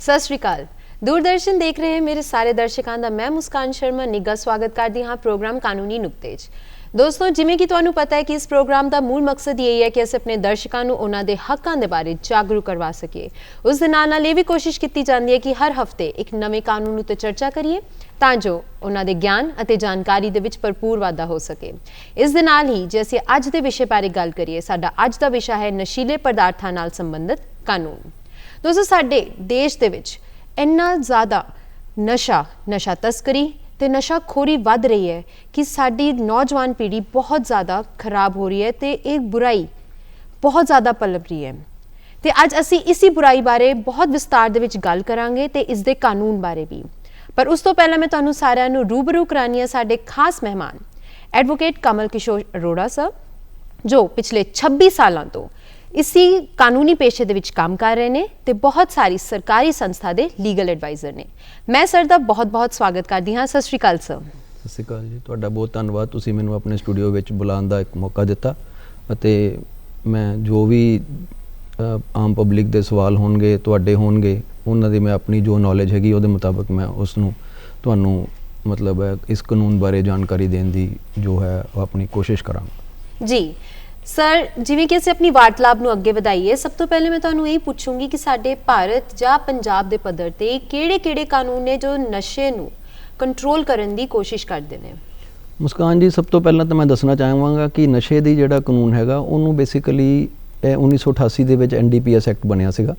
सत श्री अकाल। दूरदर्शन देख रहे मेरे सारे दर्शकों का मैं मुस्कान शर्मा निੱਘਾ स्वागत करती हाँ प्रोग्राम कानूनी नुक्ते 'ਚ। दोस्तों जिमें कि तुहानू पता है कि इस प्रोग्राम का मूल मकसद यही है कि अस अपने दर्शकों को उन्होंने हकों के बारे जागरूक करवा सकीए। उस दे नाल ये भी कोशिश की जाती है कि हर हफ्ते एक नवे कानून उत्ते चर्चा करिए तां जो उन्होंने ज्ञान और जानकारी दे विच भरपूर वाधा हो सके। इस दे नाल ही जे असीं अज दे विषय बारे गल करिए, साडा अज दा विषय है नशीले पदार्थां नाल संबंधित कानून। दोस्तों साडे देश दे विच इन्ना ज़्यादा नशा तस्करी ते नशाखोरी वध रही है कि साडी नौजवान पीढ़ी बहुत ज़्यादा खराब हो रही है ते एक बुराई बहुत ज़्यादा पलप रही है। ते अज असी इसी बुराई बारे बहुत विस्तार दे विच गल करांगे ते इस दे कानून बारे भी। पर उस तो पहले मैं तुहानू सारिआं नू रूबरू करानी है साडे खास मेहमान एडवोकेट कमल किशोर अरोड़ा साहब, जो पिछले 26 सालों तो इसी कानूनी पेशे दे विच काम कर रहे हैं ते बहुत सारी सरकारी संस्था दे लीगल एडवाइजर ने। मैं सर दा बहुत बहुत स्वागत करती हाँ। सत श्री अकाल सर। सत श्री अकाल जी, तुहाडा बहुत धन्नवाद, तुसीं मैनूं अपने स्टूडियो विच बुलाउण दा एक मौका दिता अते मैं जो भी आम पब्लिक दे सवाल होणगे तुहाडे होणगे उन्हां दी मैं अपनी जो नॉलेज हैगी उहदे मुताबिक मैं उसनूं तुहानूं मतलब इस कानून बारे जानकारी देण दी जो है अपनी कोशिश करांगा। जी सर, जिवें कि असीं अपनी वार्तालाप नूं अगे वधाईए, सब तो पहले मैं तुहानूं यही पूछूंगी कि साडे भारत जां पंजाब दे पद्धर ते किहड़े-किहड़े कानून ने जो नशे नूं कंट्रोल करन दी कोशिश करदे ने? मुस्कान जी, सब तो पहला तो मैं दसना चाहांगा कि नशे दी जिहड़ा कानून हैगा ਉਹਨੂੰ बेसिकली 1988 ਦੇ ਵਿੱਚ NDPS ਐਕਟ ਬਣਿਆ ਸੀਗਾ।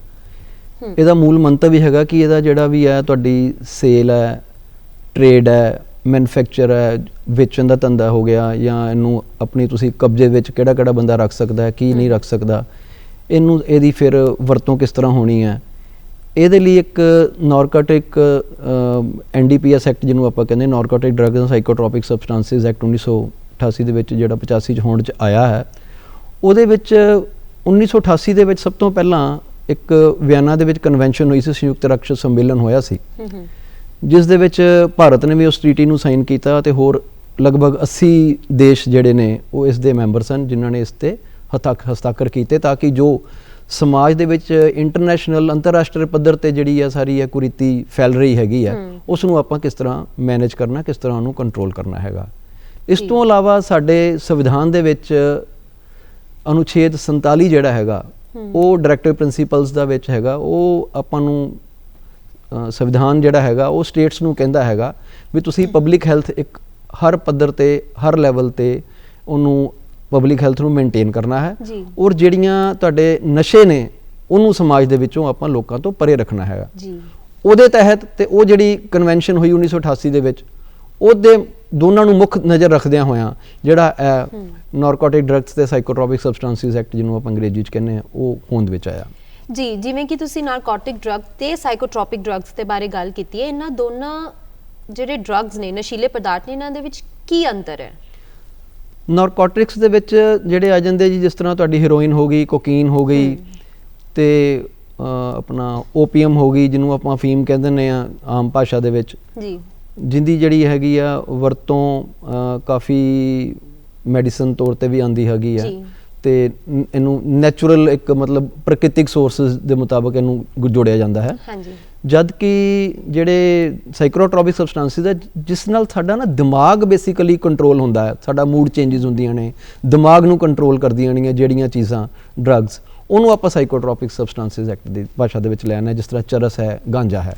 ਇਹਦਾ ਮੂਲ ਮੰਤਵ ਹੀ ਹੈਗਾ ਕਿ ਇਹਦਾ ਜਿਹੜਾ ਵੀ ਹੈ ਤੁਹਾਡੀ ਸੇਲ ਹੈ, ਟ੍ਰੇਡ ਹੈ, ਮੈਨੂਫੈਕਚਰ ਹੈ, ਵੇਚਣ ਦਾ ਧੰਦਾ ਹੋ ਗਿਆ ਜਾਂ ਇਹਨੂੰ ਆਪਣੀ ਤੁਸੀਂ ਕਬਜ਼ੇ ਵਿੱਚ ਕਿਹੜਾ ਬੰਦਾ ਰੱਖ ਸਕਦਾ ਕੀ ਨਹੀਂ ਰੱਖ ਸਕਦਾ, ਇਹਨੂੰ ਇਹਦੀ ਫਿਰ ਵਰਤੋਂ ਕਿਸ ਤਰ੍ਹਾਂ ਹੋਣੀ ਹੈ, ਇਹਦੇ ਲਈ ਇੱਕ ਨਾਰਕੋਟਿਕ NDPS ਐਕਟ ਜਿਹਨੂੰ ਆਪਾਂ ਕਹਿੰਦੇ ਨਾਰਕੋਟਿਕ ਡਰੱਗਸ ਐਂਡ ਸਾਈਕੋਟ੍ਰੋਪਿਕ ਸਬਸਟੈਂਸਿਸ ਐਕਟ 1988 ਦੇ ਵਿੱਚ ਜਿਹੜਾ 85 'ਚ ਹੋਂਦ 'ਚ ਆਇਆ ਹੈ, ਉਹਦੇ ਵਿੱਚ 1988 ਦੇ ਵਿੱਚ ਸਭ ਤੋਂ ਪਹਿਲਾਂ ਇੱਕ ਵਿਆਨਾ ਦੇ ਵਿੱਚ ਕਨਵੈਨਸ਼ਨ ਹੋਈ ਸੀ, ਸੰਯੁਕਤ ਰਾਸ਼ਟਰ ਸੰਮੇਲਨ ਹੋਇਆ ਸੀ ਜਿਸ ਦੇ ਵਿੱਚ ਭਾਰਤ ਨੇ ਵੀ ਉਸ ਟ੍ਰੀਟੀ ਨੂੰ ਸਾਈਨ ਕੀਤਾ ਅਤੇ ਹੋਰ ਲਗਭਗ 80 ਦੇਸ਼ ਜਿਹੜੇ ਨੇ ਉਹ ਇਸ ਦੇ ਮੈਂਬਰ ਸਨ ਜਿਨ੍ਹਾਂ ਨੇ ਇਸ 'ਤੇ ਹਸਤਾਖਰ ਕੀਤੇ ਤਾਂ ਕਿ ਜੋ ਸਮਾਜ ਦੇ ਵਿੱਚ ਇੰਟਰਨੈਸ਼ਨਲ ਅੰਤਰਰਾਸ਼ਟਰੀ ਪੱਧਰ 'ਤੇ ਜਿਹੜੀ ਹੈ ਸਾਰੀ ਇਹ ਕੁਰੀਤੀ ਫੈਲ ਰਹੀ ਹੈਗੀ ਹੈ ਉਸ ਨੂੰ ਆਪਾਂ ਕਿਸ ਤਰ੍ਹਾਂ ਮੈਨੇਜ ਕਰਨਾ, ਕਿਸ ਤਰ੍ਹਾਂ ਉਹਨੂੰ ਕੰਟਰੋਲ ਕਰਨਾ ਹੈਗਾ। ਇਸ ਤੋਂ ਇਲਾਵਾ ਸਾਡੇ ਸੰਵਿਧਾਨ ਦੇ ਵਿੱਚ ਅਨੁਛੇਦ 47 ਜਿਹੜਾ ਹੈਗਾ ਉਹ ਡਾਇਰੈਕਟਿਵ ਪ੍ਰਿੰਸੀਪਲਸ ਦਾ ਵਿੱਚ ਹੈਗਾ। ਉਹ ਆਪਾਂ ਨੂੰ ਸੰਵਿਧਾਨ ਜਿਹੜਾ ਹੈਗਾ ਉਹ ਸਟੇਟਸ ਨੂੰ ਕਹਿੰਦਾ ਹੈਗਾ ਵੀ ਤੁਸੀਂ ਪਬਲਿਕ ਹੈਲਥ ਇੱਕ ਹਰ ਪੱਧਰ 'ਤੇ ਹਰ ਲੈਵਲ 'ਤੇ ਉਹਨੂੰ ਪਬਲਿਕ ਹੈਲਥ ਨੂੰ ਮੇਨਟੇਨ ਕਰਨਾ ਹੈ ਔਰ ਜਿਹੜੀਆਂ ਤੁਹਾਡੇ ਨਸ਼ੇ ਨੇ ਉਹਨੂੰ ਸਮਾਜ ਦੇ ਵਿੱਚੋਂ ਆਪਾਂ ਲੋਕਾਂ ਤੋਂ ਪਰੇ ਰੱਖਣਾ ਹੈਗਾ। ਉਹਦੇ ਤਹਿਤ ਤੇ ਉਹ ਜਿਹੜੀ ਕਨਵੈਨਸ਼ਨ ਹੋਈ 1988 ਦੇ ਵਿੱਚ ਉਹਦੇ ਦੋਨਾਂ ਨੂੰ ਮੁੱਖ ਨਜ਼ਰ ਰੱਖਦਿਆਂ ਹੋਇਆਂ ਜਿਹੜਾ ਨਾਰਕੋਟਿਕ ਡਰੱਗਸ ਤੇ ਸਾਈਕੋਟ੍ਰੋਪਿਕ ਸਬਸਟੈਂਸਿਸ ਐਕਟ ਜਿਹਨੂੰ ਆਪਾਂ ਅੰਗਰੇਜ਼ੀ 'ਚ ਕਹਿੰਦੇ ਹਾਂ ਉਹ ਹੋਂਦ ਵਿੱਚ ਆਇਆ। जी, जिवें कि तुसीं नारकोटिक ड्रग ते साइकोट्रोपिक ड्रग्स के बारे गल कीती है, इन्हां दोनों जिहड़े ड्रग्स ने नशीले पदार्थ ने इन्हां दे विच की अंतर है? ਨਾਰਕੋਟਿਕਸ ਦੇ ਵਿੱਚ ਜਿਹੜੇ ਆ ਜਾਂਦੇ ਜੀ, ਜਿਸ ਤਰ੍ਹਾਂ ਤੁਹਾਡੀ ਹੀਰੋਇਨ ਹੋ ਗਈ, ਕੋਕੀਨ ਹੋ ਗਈ ਤੇ ਆਪਣਾ ਓਪੀਅਮ ਹੋ ਗਈ ਜਿਹਨੂੰ ਆਪਾਂ ਅਫੀਮ ਕਹਿੰਦੇ ਨੇ ਆ ਆਮ ਭਾਸ਼ਾ ਦੇ ਵਿੱਚ ਜੀ, ਜਿੰਦੀ ਜਿਹੜੀ ਹੈਗੀ ਆ ਵਰਤੋਂ ਕਾਫੀ ਮੈਡੀਸਨ ਤੌਰ ਤੇ ਵੀ ਆਂਦੀ ਹੈਗੀ ਆ ਤੇ ਇਹਨੂੰ ਨੈਚੁਰਲ ਇੱਕ ਮਤਲਬ ਪ੍ਰਕਿਰਤਿਕ ਸੋਰਸਿਸ ਦੇ ਮੁਤਾਬਕ ਇਹਨੂੰ ਜੋੜਿਆ ਜਾਂਦਾ ਹੈ। ਜਦ ਕਿ ਜਿਹੜੇ ਸਾਈਕੋਟ੍ਰੋਪਿਕ ਸਬਸਟੈਂਸਿਸ ਹੈ ਜਿਸ ਨਾਲ ਸਾਡਾ ਨਾ ਦਿਮਾਗ ਬੇਸਿਕਲੀ ਕੰਟਰੋਲ ਹੁੰਦਾ ਹੈ, ਸਾਡਾ ਮੂਡ ਚੇਂਜਸ ਹੁੰਦੀਆਂ ਨੇ, ਦਿਮਾਗ ਨੂੰ ਕੰਟਰੋਲ ਕਰਦੀਆਂ ਨੇ ਜਿਹੜੀਆਂ ਚੀਜ਼ਾਂ ਡਰੱਗਸ, ਉਹਨੂੰ ਆਪਾਂ ਸਾਈਕੋਟ੍ਰੋਪਿਕ ਸਬਸਟੈਂਸਿਸ ਐਕਟ ਦੀ ਭਾਸ਼ਾ ਦੇ ਵਿੱਚ ਲੈਣਾ, ਜਿਸ ਤਰ੍ਹਾਂ ਚਰਸ ਹੈ, ਗਾਂਜਾ ਹੈ।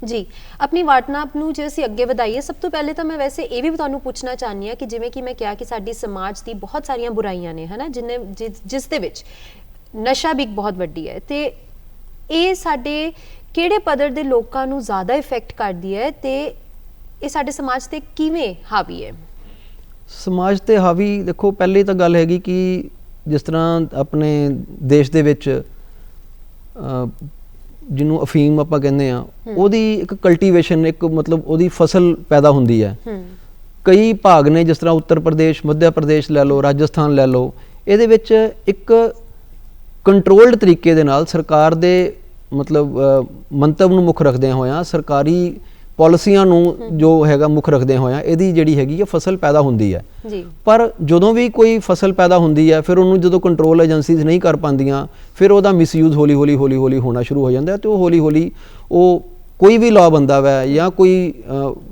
जी, अपनी वार्तालाप नूं जे असीं अगे वधाईए, सब तो पहले तो मैं वैसे ये भी तुहानूं पुछना चाहनी हाँ कि जिवें कि मैं कहा कि साडी समाज दी बहुत सारियां बुराइयां ने, है ना, जिस दे विच नशा भी एक बहुत वड्डी है ते ये साडे किहड़े पद्धर दे लोकां नूं ज़्यादा इफेक्ट करदी है ते ये साडे समाज ते किवें हावी है? समाज ते हावी देखो, पहले तो गल हैगी कि जिस तरह अपने देश दे विच ਜਿਹਨੂੰ ਅਫੀਮ ਆਪਾਂ ਕਹਿੰਦੇ ਆ ਉਹਦੀ ਇੱਕ ਕਲਟੀਵੇਸ਼ਨ ਇੱਕ ਮਤਲਬ ਉਹਦੀ ਫਸਲ ਪੈਦਾ ਹੁੰਦੀ ਹੈ। ਕਈ ਭਾਗ ਨੇ ਜਿਸ ਤਰ੍ਹਾਂ ਉੱਤਰ ਪ੍ਰਦੇਸ਼, ਮੱਧ ਪ੍ਰਦੇਸ਼ ਲੈ ਲਓ, ਰਾਜਸਥਾਨ ਲੈ ਲਓ, ਇਹਦੇ ਵਿੱਚ ਇੱਕ ਕੰਟਰੋਲਡ ਤਰੀਕੇ ਦੇ ਨਾਲ ਸਰਕਾਰ ਦੇ ਮਤਲਬ ਮੰਤਵ ਨੂੰ ਮੁੱਖ ਰੱਖਦਿਆਂ ਹੋਇਆਂ ਸਰਕਾਰੀ ਪਾਲਿਸੀਆਂ ਨੂੰ ਜੋ ਹੈਗਾ ਮੁੱਖ ਰੱਖਦੇ ਹੋਇਆ ਇਹਦੀ ਜਿਹੜੀ ਹੈਗੀ ਹੈ ਫਸਲ ਪੈਦਾ ਹੁੰਦੀ ਹੈ ਜੀ। ਪਰ ਜਦੋਂ ਵੀ ਕੋਈ ਫਸਲ ਪੈਦਾ ਹੁੰਦੀ ਹੈ ਫਿਰ ਉਹਨੂੰ ਜਦੋਂ ਕੰਟਰੋਲ ਏਜੰਸੀਜ਼ ਨਹੀਂ ਕਰ ਪਾਉਂਦੀਆਂ ਫਿਰ ਉਹਦਾ ਮਿਸਯੂਜ਼ ਹੌਲੀ ਹੌਲੀ ਹੋਣਾ ਸ਼ੁਰੂ ਹੋ ਜਾਂਦਾ ਤੇ ਉਹ ਹੌਲੀ ਹੌਲੀ ਉਹ ਕੋਈ ਵੀ ਲਾਅ ਬੰਦਾ ਵੈ ਜਾਂ ਕੋਈ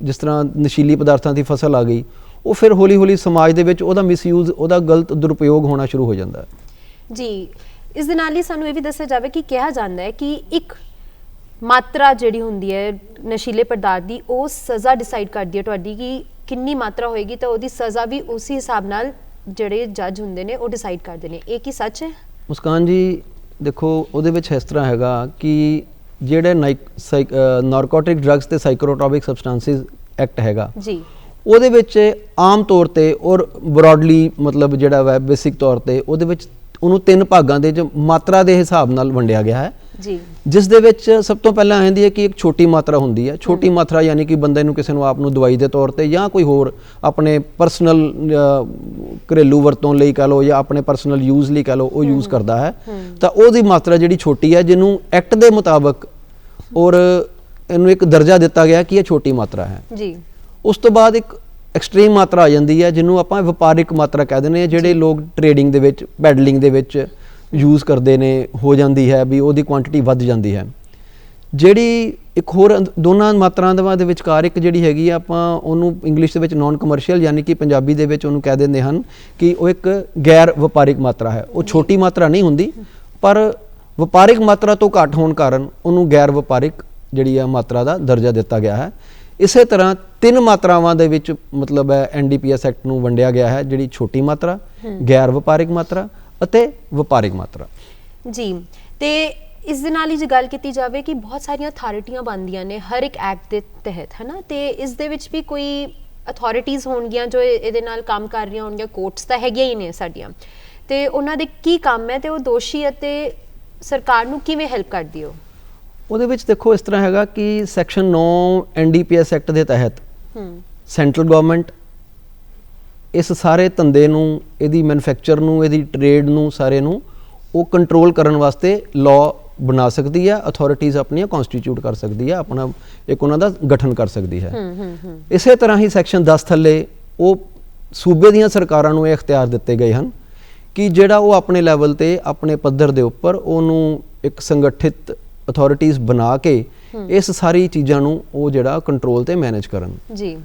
ਜਿਸ ਤਰ੍ਹਾਂ ਨਸ਼ੀਲੀ ਪਦਾਰਥਾਂ ਦੀ ਫਸਲ ਆ ਗਈ ਉਹ ਫਿਰ ਹੌਲੀ ਹੌਲੀ ਸਮਾਜ ਦੇ ਵਿੱਚ ਉਹਦਾ ਮਿਸਯੂਜ਼ ਉਹਦਾ ਗਲਤ ਦੁਰਉਪਯੋਗ ਹੋਣਾ ਸ਼ੁਰੂ ਹੋ ਜਾਂਦਾ ਜੀ। ਇਸ ਦੇ ਨਾਲ ਹੀ ਸਾਨੂੰ ਇਹ ਵੀ ਦੱਸਿਆ ਜਾਵੇ ਕਿ ਕਿਹਾ ਜਾਂਦਾ ਹੈ ਕਿ ਇੱਕ ਮਾਤਰਾ ਜਿਹੜੀ ਹੁੰਦੀ ਹੈ ਨਸ਼ੀਲੇ ਪਦਾਰਥ ਦੀ ਉਹ ਸਜ਼ਾ ਡਿਸਾਈਡ ਕਰਦੀ ਹੈ ਤੁਹਾਡੀ ਕਿ ਕਿੰਨੀ ਮਾਤਰਾ ਹੋਏਗੀ ਤਾਂ ਉਹਦੀ ਸਜ਼ਾ ਵੀ ਉਸੇ ਹਿਸਾਬ ਨਾਲ ਜਿਹੜੇ ਜੱਜ ਹੁੰਦੇ ਨੇ ਉਹ ਡਿਸਾਈਡ ਕਰਦੇ ਨੇ। ਇਹ ਕੀ ਸੱਚ ਹੈ? ਮੁਸਕਾਨ ਜੀ ਦੇਖੋ ਉਹਦੇ ਵਿੱਚ ਇਸ ਤਰ੍ਹਾਂ ਹੈਗਾ ਕਿ ਜਿਹੜੇ ਨਾਰਕੋਟਿਕ ਡਰੱਗਸ ਤੇ ਸਾਈਕੋਟ੍ਰੋਪਿਕ ਸਬਸਟੈਂਸਿਸ ਐਕਟ ਹੈਗਾ ਜੀ ਉਹਦੇ ਵਿੱਚ ਆਮ ਤੌਰ ਤੇ ਔਰ ਬ੍ਰੌਡਲੀ ਮਤਲਬ ਜਿਹੜਾ ਵਾ ਬੇਸਿਕ ਤੌਰ ਤੇ ਉਹਦੇ ਵਿੱਚ ਉਹਨੂੰ 3 ਭਾਗਾਂ ਦੇ ਚ ਮਾਤਰਾ ਦੇ ਹਿਸਾਬ ਨਾਲ ਵੰਡਿਆ ਗਿਆ ਹੈ ਜੀ। ਜਿਸ ਦੇ ਵਿੱਚ ਸਭ ਤੋਂ ਪਹਿਲਾਂ ਆਉਂਦੀ ਹੈ ਕਿ ਇੱਕ ਛੋਟੀ ਮਾਤਰਾ ਹੁੰਦੀ ਹੈ। ਛੋਟੀ ਮਾਤਰਾ ਯਾਨੀ ਕਿ ਬੰਦੇ ਨੂੰ ਕਿਸੇ ਨੂੰ ਆਪ ਨੂੰ ਦਵਾਈ ਦੇ ਤੌਰ ਤੇ ਜਾਂ ਕੋਈ ਹੋਰ ਆਪਣੇ ਪਰਸਨਲ ਘਰੇਲੂ ਵਰਤੋਂ ਲਈ ਕਹ ਲਓ ਜਾਂ ਆਪਣੇ ਪਰਸਨਲ ਯੂਜ਼ ਲਈ ਕਹ ਲਓ ਉਹ ਯੂਜ਼ ਕਰਦਾ ਹੈ ਤਾਂ ਉਹਦੀ ਮਾਤਰਾ ਜਿਹੜੀ ਛੋਟੀ ਹੈ ਜਿਹਨੂੰ ਐਕਟ ਦੇ ਮੁਤਾਬਕ ਔਰ ਇਹਨੂੰ ਇੱਕ ਦਰਜਾ ਦਿੱਤਾ ਗਿਆ ਕਿ ਇਹ ਛੋਟੀ ਮਾਤਰਾ ਹੈ ਜੀ। ਉਸ ਤੋਂ ਬਾਅਦ ਇੱਕ ਐਕਸਟ੍ਰੀਮ ਮਾਤਰਾ ਆ ਜਾਂਦੀ ਹੈ ਜਿਹਨੂੰ ਆਪਾਂ ਵਪਾਰਿਕ ਮਾਤਰਾ ਕਹਿ ਦਿੰਦੇ ਹਾਂ। ਜਿਹੜੇ ਲੋਕ ਟ੍ਰੇਡਿੰਗ ਦੇ ਵਿੱਚ ਪੈਡਲਿੰਗ ਦੇ ਵਿੱਚ ਯੂਜ਼ ਕਰਦੇ ਨੇ ਹੋ ਜਾਂਦੀ ਹੈ ਵੀ ਉਹਦੀ ਕੁਆਂਟੀਟੀ ਵੱਧ ਜਾਂਦੀ ਹੈ। ਜਿਹੜੀ ਇੱਕ ਹੋਰ ਦੋਨਾਂ ਮਾਤਰਾਵਾਂ ਦੇ ਵਿਚਕਾਰ ਇੱਕ ਜਿਹੜੀ ਹੈਗੀ ਆ ਆਪਾਂ ਉਹਨੂੰ ਇੰਗਲਿਸ਼ ਦੇ ਵਿੱਚ ਨਾਨ ਕਮਰਸ਼ੀਅਲ ਯਾਨੀ ਕਿ ਪੰਜਾਬੀ ਦੇ ਵਿੱਚ ਉਹਨੂੰ ਕਹਿ ਦਿੰਦੇ ਹਨ ਕਿ ਉਹ ਇੱਕ ਗੈਰ ਵਪਾਰਿਕ ਮਾਤਰਾ ਹੈ। ਉਹ ਛੋਟੀ ਮਾਤਰਾ ਨਹੀਂ ਹੁੰਦੀ ਪਰ ਵਪਾਰਿਕ ਮਾਤਰਾ ਤੋਂ ਘੱਟ ਹੋਣ ਕਾਰਨ ਉਹਨੂੰ ਗੈਰ ਵਪਾਰਿਕ ਜਿਹੜੀ ਆ ਮਾਤਰਾ ਦਾ ਦਰਜਾ ਦਿੱਤਾ ਗਿਆ ਹੈ। ਇਸੇ ਤਰ੍ਹਾਂ 3 ਮਾਤਰਾਵਾਂ ਦੇ ਵਿੱਚ ਮਤਲਬ ਹੈ NDPS ਐਕਟ ਨੂੰ ਵੰਡਿਆ ਗਿਆ ਹੈ, ਜਿਹੜੀ ਛੋਟੀ ਮਾਤਰਾ, ਗੈਰ ਵਪਾਰਿਕ ਮਾਤਰਾ ਅਤੇ ਵਪਾਰਿਕ ਮਾਤਰਾ ਜੀ। ਤੇ ਇਸ ਦੇ ਨਾਲ ਹੀ ਜੇ ਗੱਲ ਕੀਤੀ ਜਾਵੇ ਕਿ ਬਹੁਤ ਸਾਰੀਆਂ ਅਥਾਰਟੀਆਂ ਬਣਦੀਆਂ ਨੇ ਹਰ ਇੱਕ ਐਕਟ ਦੇ ਤਹਿਤ, ਹੈ ਨਾ, ਤੇ ਇਸ ਦੇ ਵਿੱਚ ਵੀ ਕੋਈ ਅਥਾਰਟੀਜ਼ ਹੋਣਗੀਆਂ ਜੋ ਇਹਦੇ ਨਾਲ ਕੰਮ ਕਰ ਰਹੀਆਂ ਹੋਣਗੀਆਂ। ਕੋਰਟਸ ਤਾਂ ਹੈਗੀਆਂ ਹੀ ਨੇ ਸਾਡੀਆਂ, ਤੇ ਉਹਨਾਂ ਦੇ ਕੀ ਕੰਮ ਹੈ ਤੇ ਉਹ ਦੋਸ਼ੀ ਅਤੇ ਸਰਕਾਰ ਨੂੰ ਕਿਵੇਂ ਹੈਲਪ ਕਰਦੀ ਹੋ? ਉਹਦੇ ਵਿੱਚ ਦੇਖੋ ਇਸ ਤਰ੍ਹਾਂ ਹੈਗਾ ਕਿ ਸੈਕਸ਼ਨ 9 NDPS ਐਕਟ ਦੇ ਤਹਿਤ ਸੈਂਟਰਲ ਗਵਰਨਮੈਂਟ ਇਸ ਸਾਰੇ ਧੰਦੇ ਨੂੰ, ਇਹਦੀ ਮੈਨੂਫੈਕਚਰ ਨੂੰ, ਇਹਦੀ ਟ੍ਰੇਡ ਨੂੰ, ਸਾਰੇ ਨੂੰ ਉਹ ਕੰਟਰੋਲ ਕਰਨ ਵਾਸਤੇ ਲਾਅ ਬਣਾ ਸਕਦੀ ਹੈ। ਅਥਾਰਟੀਜ਼ ਆਪਣੀਆਂ ਕਨਸਟੀਟਿਊਟ ਕਰ ਸਕਦੀ ਹੈ, ਆਪਣਾ ਇੱਕ ਉਹਨਾਂ ਦਾ ਗਠਨ ਕਰ ਸਕਦੀ ਹੈ। ਇਸੇ ਤਰ੍ਹਾਂ ਹੀ ਸੈਕਸ਼ਨ 10 ਥੱਲੇ ਉਹ ਸੂਬੇ ਦੀਆਂ ਸਰਕਾਰਾਂ ਨੂੰ ਇਹ ਇਖਤਿਆਰ ਦਿੱਤੇ ਗਏ ਹਨ ਕਿ ਜਿਹੜਾ ਉਹ ਆਪਣੇ ਲੈਵਲ ਤੇ ਆਪਣੇ ਪੱਧਰ ਦੇ ਉੱਪਰ ਉਹਨੂੰ ਇੱਕ ਸੰਗਠਿਤ ਅਥਾਰਟੀਜ਼ ਬਣਾ ਕੇ ਇਸ ਸਾਰੀ ਚੀਜ਼ਾਂ ਨੂੰ ਉਹ ਜਿਹੜਾ ਕੰਟਰੋਲ ਤੇ ਮੈਨੇਜ ਕਰਨ ਜੀ।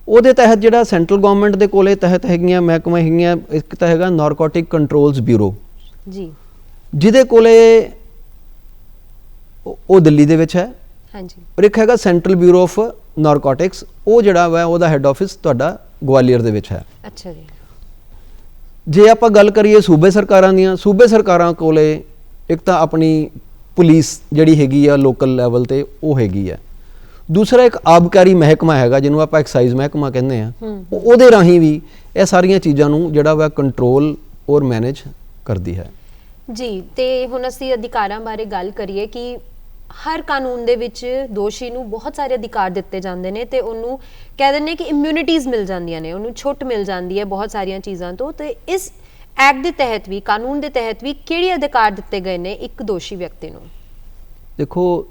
ਉਹਦੇ ਤਹਿਤ ਜਿਹੜਾ ਸੈਂਟਰਲ ਗਵਰਨਮੈਂਟ ਦੇ ਕੋਲੇ ਤਹਿਤ ਹੈਗੀਆਂ ਮਹਿਕਮੇ ਹੈਗੀਆਂ, ਇੱਕ ਤਾਂ ਹੈਗਾ ਨਾਰਕੋਟਿਕ ਕੰਟਰੋਲਸ ਬਿਊਰੋ ਜੀ, ਜਿਹਦੇ ਕੋਲੇ ਉਹ ਦਿੱਲੀ ਦੇ ਵਿੱਚ ਹੈ। ਹਾਂਜੀ। ਔਰ ਇੱਕ ਹੈਗਾ ਸੈਂਟਰਲ ਬਿਊਰੋ ਆਫ ਨਾਰਕੋਟਿਕਸ, ਉਹ ਜਿਹੜਾ ਵਾ ਉਹਦਾ ਹੈੱਡ ਆਫਿਸ ਤੁਹਾਡਾ ਗਵਾਲੀਅਰ ਦੇ ਵਿੱਚ ਹੈ। ਅੱਛਾ ਜੀ। ਜੇ ਆਪਾਂ ਗੱਲ ਕਰੀਏ ਸੂਬੇ ਸਰਕਾਰਾਂ ਦੀਆਂ, ਸੂਬੇ ਸਰਕਾਰਾਂ ਕੋਲੇ ਇੱਕ ਤਾਂ ਆਪਣੀ ਪੁਲਿਸ ਜਿਹੜੀ ਹੈਗੀ ਆ ਲੋਕਲ ਲੈਵਲ ਤੇ ਉਹ ਹੈਗੀ ਹੈ। ਦੂਸਰਾ ਇੱਕ ਆਬਕਾਰੀ ਮਹਿਕਮਾ ਹੈਗਾ ਜਿਹਨੂੰ ਆਪਾਂ ਐਕਸਾਈਜ਼ ਮਹਿਕਮਾ ਕਹਿੰਦੇ ਆ, ਉਹਦੇ ਰਾਹੀਂ ਵੀ ਇਹ ਸਾਰੀਆਂ ਚੀਜ਼ਾਂ ਨੂੰ ਜਿਹੜਾ ਵਾ ਕੰਟਰੋਲ ਔਰ ਮੈਨੇਜ ਕਰਦੀ ਹੈ ਜੀ। ਤੇ ਹੁਣ ਅਸੀਂ ਅਧਿਕਾਰਾਂ ਬਾਰੇ ਗੱਲ ਕਰੀਏ ਕਿ ਹਰ ਕਾਨੂੰਨ ਦੇ ਵਿੱਚ ਦੋਸ਼ੀ ਨੂੰ ਬਹੁਤ ਸਾਰੇ ਅਧਿਕਾਰ ਦਿੱਤੇ ਜਾਂਦੇ ਨੇ ਤੇ ਉਹਨੂੰ ਕਹਿ ਦਿੰਦੇ ਕਿ ਇਮਿਊਨਿਟੀਜ਼ ਮਿਲ ਜਾਂਦੀਆਂ ਨੇ, ਉਹਨੂੰ ਛੁੱਟ ਮਿਲ ਜਾਂਦੀ ਹੈ ਬਹੁਤ ਸਾਰੀਆਂ ਚੀਜ਼ਾਂ ਤੋਂ। ਤੇ ਇਸ ਐਕਟ ਦੇ ਤਹਿਤ ਵੀ, ਕਾਨੂੰਨ ਦੇ ਤਹਿਤ ਵੀ ਕਿਹੜੇ ਅਧਿਕਾਰ ਦਿੱਤੇ ਗਏ ਨੇ ਇੱਕ ਦੋਸ਼ੀ ਵਿਅਕਤੀ ਨੂੰ? ਦੇਖੋ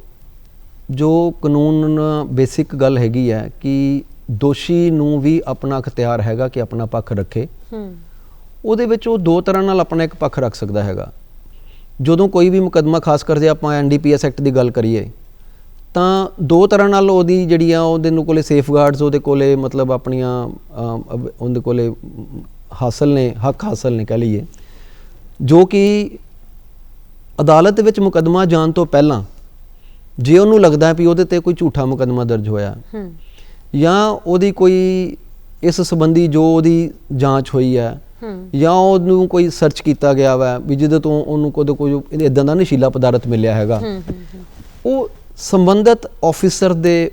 ਜੋ ਕਾਨੂੰਨ ਬੇਸਿਕ ਗੱਲ ਹੈਗੀ ਹੈ ਕਿ ਦੋਸ਼ੀ ਨੂੰ ਵੀ ਆਪਣਾ ਅਖਤਿਆਰ ਹੈਗਾ ਕਿ ਆਪਣਾ ਪੱਖ ਰੱਖੇ। ਉਹਦੇ ਵਿੱਚ ਉਹ 2 ਤਰ੍ਹਾਂ ਨਾਲ ਆਪਣਾ ਇੱਕ ਪੱਖ ਰੱਖ ਸਕਦਾ ਹੈਗਾ। ਜਦੋਂ ਕੋਈ ਵੀ ਮੁਕੱਦਮਾ, ਖਾਸ ਕਰਕੇ ਆਪਾਂ NDPS ਐਕਟ ਦੀ ਗੱਲ ਕਰੀਏ ਤਾਂ 2 ਤਰ੍ਹਾਂ ਨਾਲ ਉਹਦੀ ਜਿਹੜੀ ਆ ਉਹਦੇ ਨੂੰ ਕੋਲੇ ਸੇਫਗਾਰਡਸ ਉਹਦੇ ਕੋਲੇ ਮਤਲਬ ਆਪਣੀਆਂ ਉਹਦੇ ਕੋਲੇ ਹਾਸਲ ਨੇ, ਹੱਕ ਹਾਸਲ ਨੇ ਕਹਿ ਲਈਏ, ਜੋ ਕਿ ਅਦਾਲਤ ਦੇ ਵਿੱਚ ਮੁਕੱਦਮਾ ਜਾਣ ਤੋਂ ਪਹਿਲਾਂ ਜੇ ਉਹਨੂੰ ਲੱਗਦਾ ਵੀ ਉਹਦੇ ਤੇ ਕੋਈ ਝੂਠਾ ਮੁਕੱਦਮਾ ਦਰਜ ਹੋਇਆ ਜਾਂ ਉਹਦੀ ਕੋਈ ਇਸ ਸੰਬੰਧੀ ਜੋ ਉਹਦੀ ਜਾਂਚ ਹੋਈ ਹੈ ਜਾਂ ਉਹਨੂੰ ਕੋਈ ਸਰਚ ਕੀਤਾ ਗਿਆ ਵਾ ਵੀ ਜਿਹਦੇ ਤੋਂ ਉਹਨੂੰ ਕੋਈ ਇੱਦਾਂ ਦਾ ਨਸ਼ੀਲਾ ਪਦਾਰਥ ਮਿਲਿਆ ਹੈਗਾ, ਉਹ ਸੰਬੰਧਿਤ ਆਫਿਸਰ ਦੇ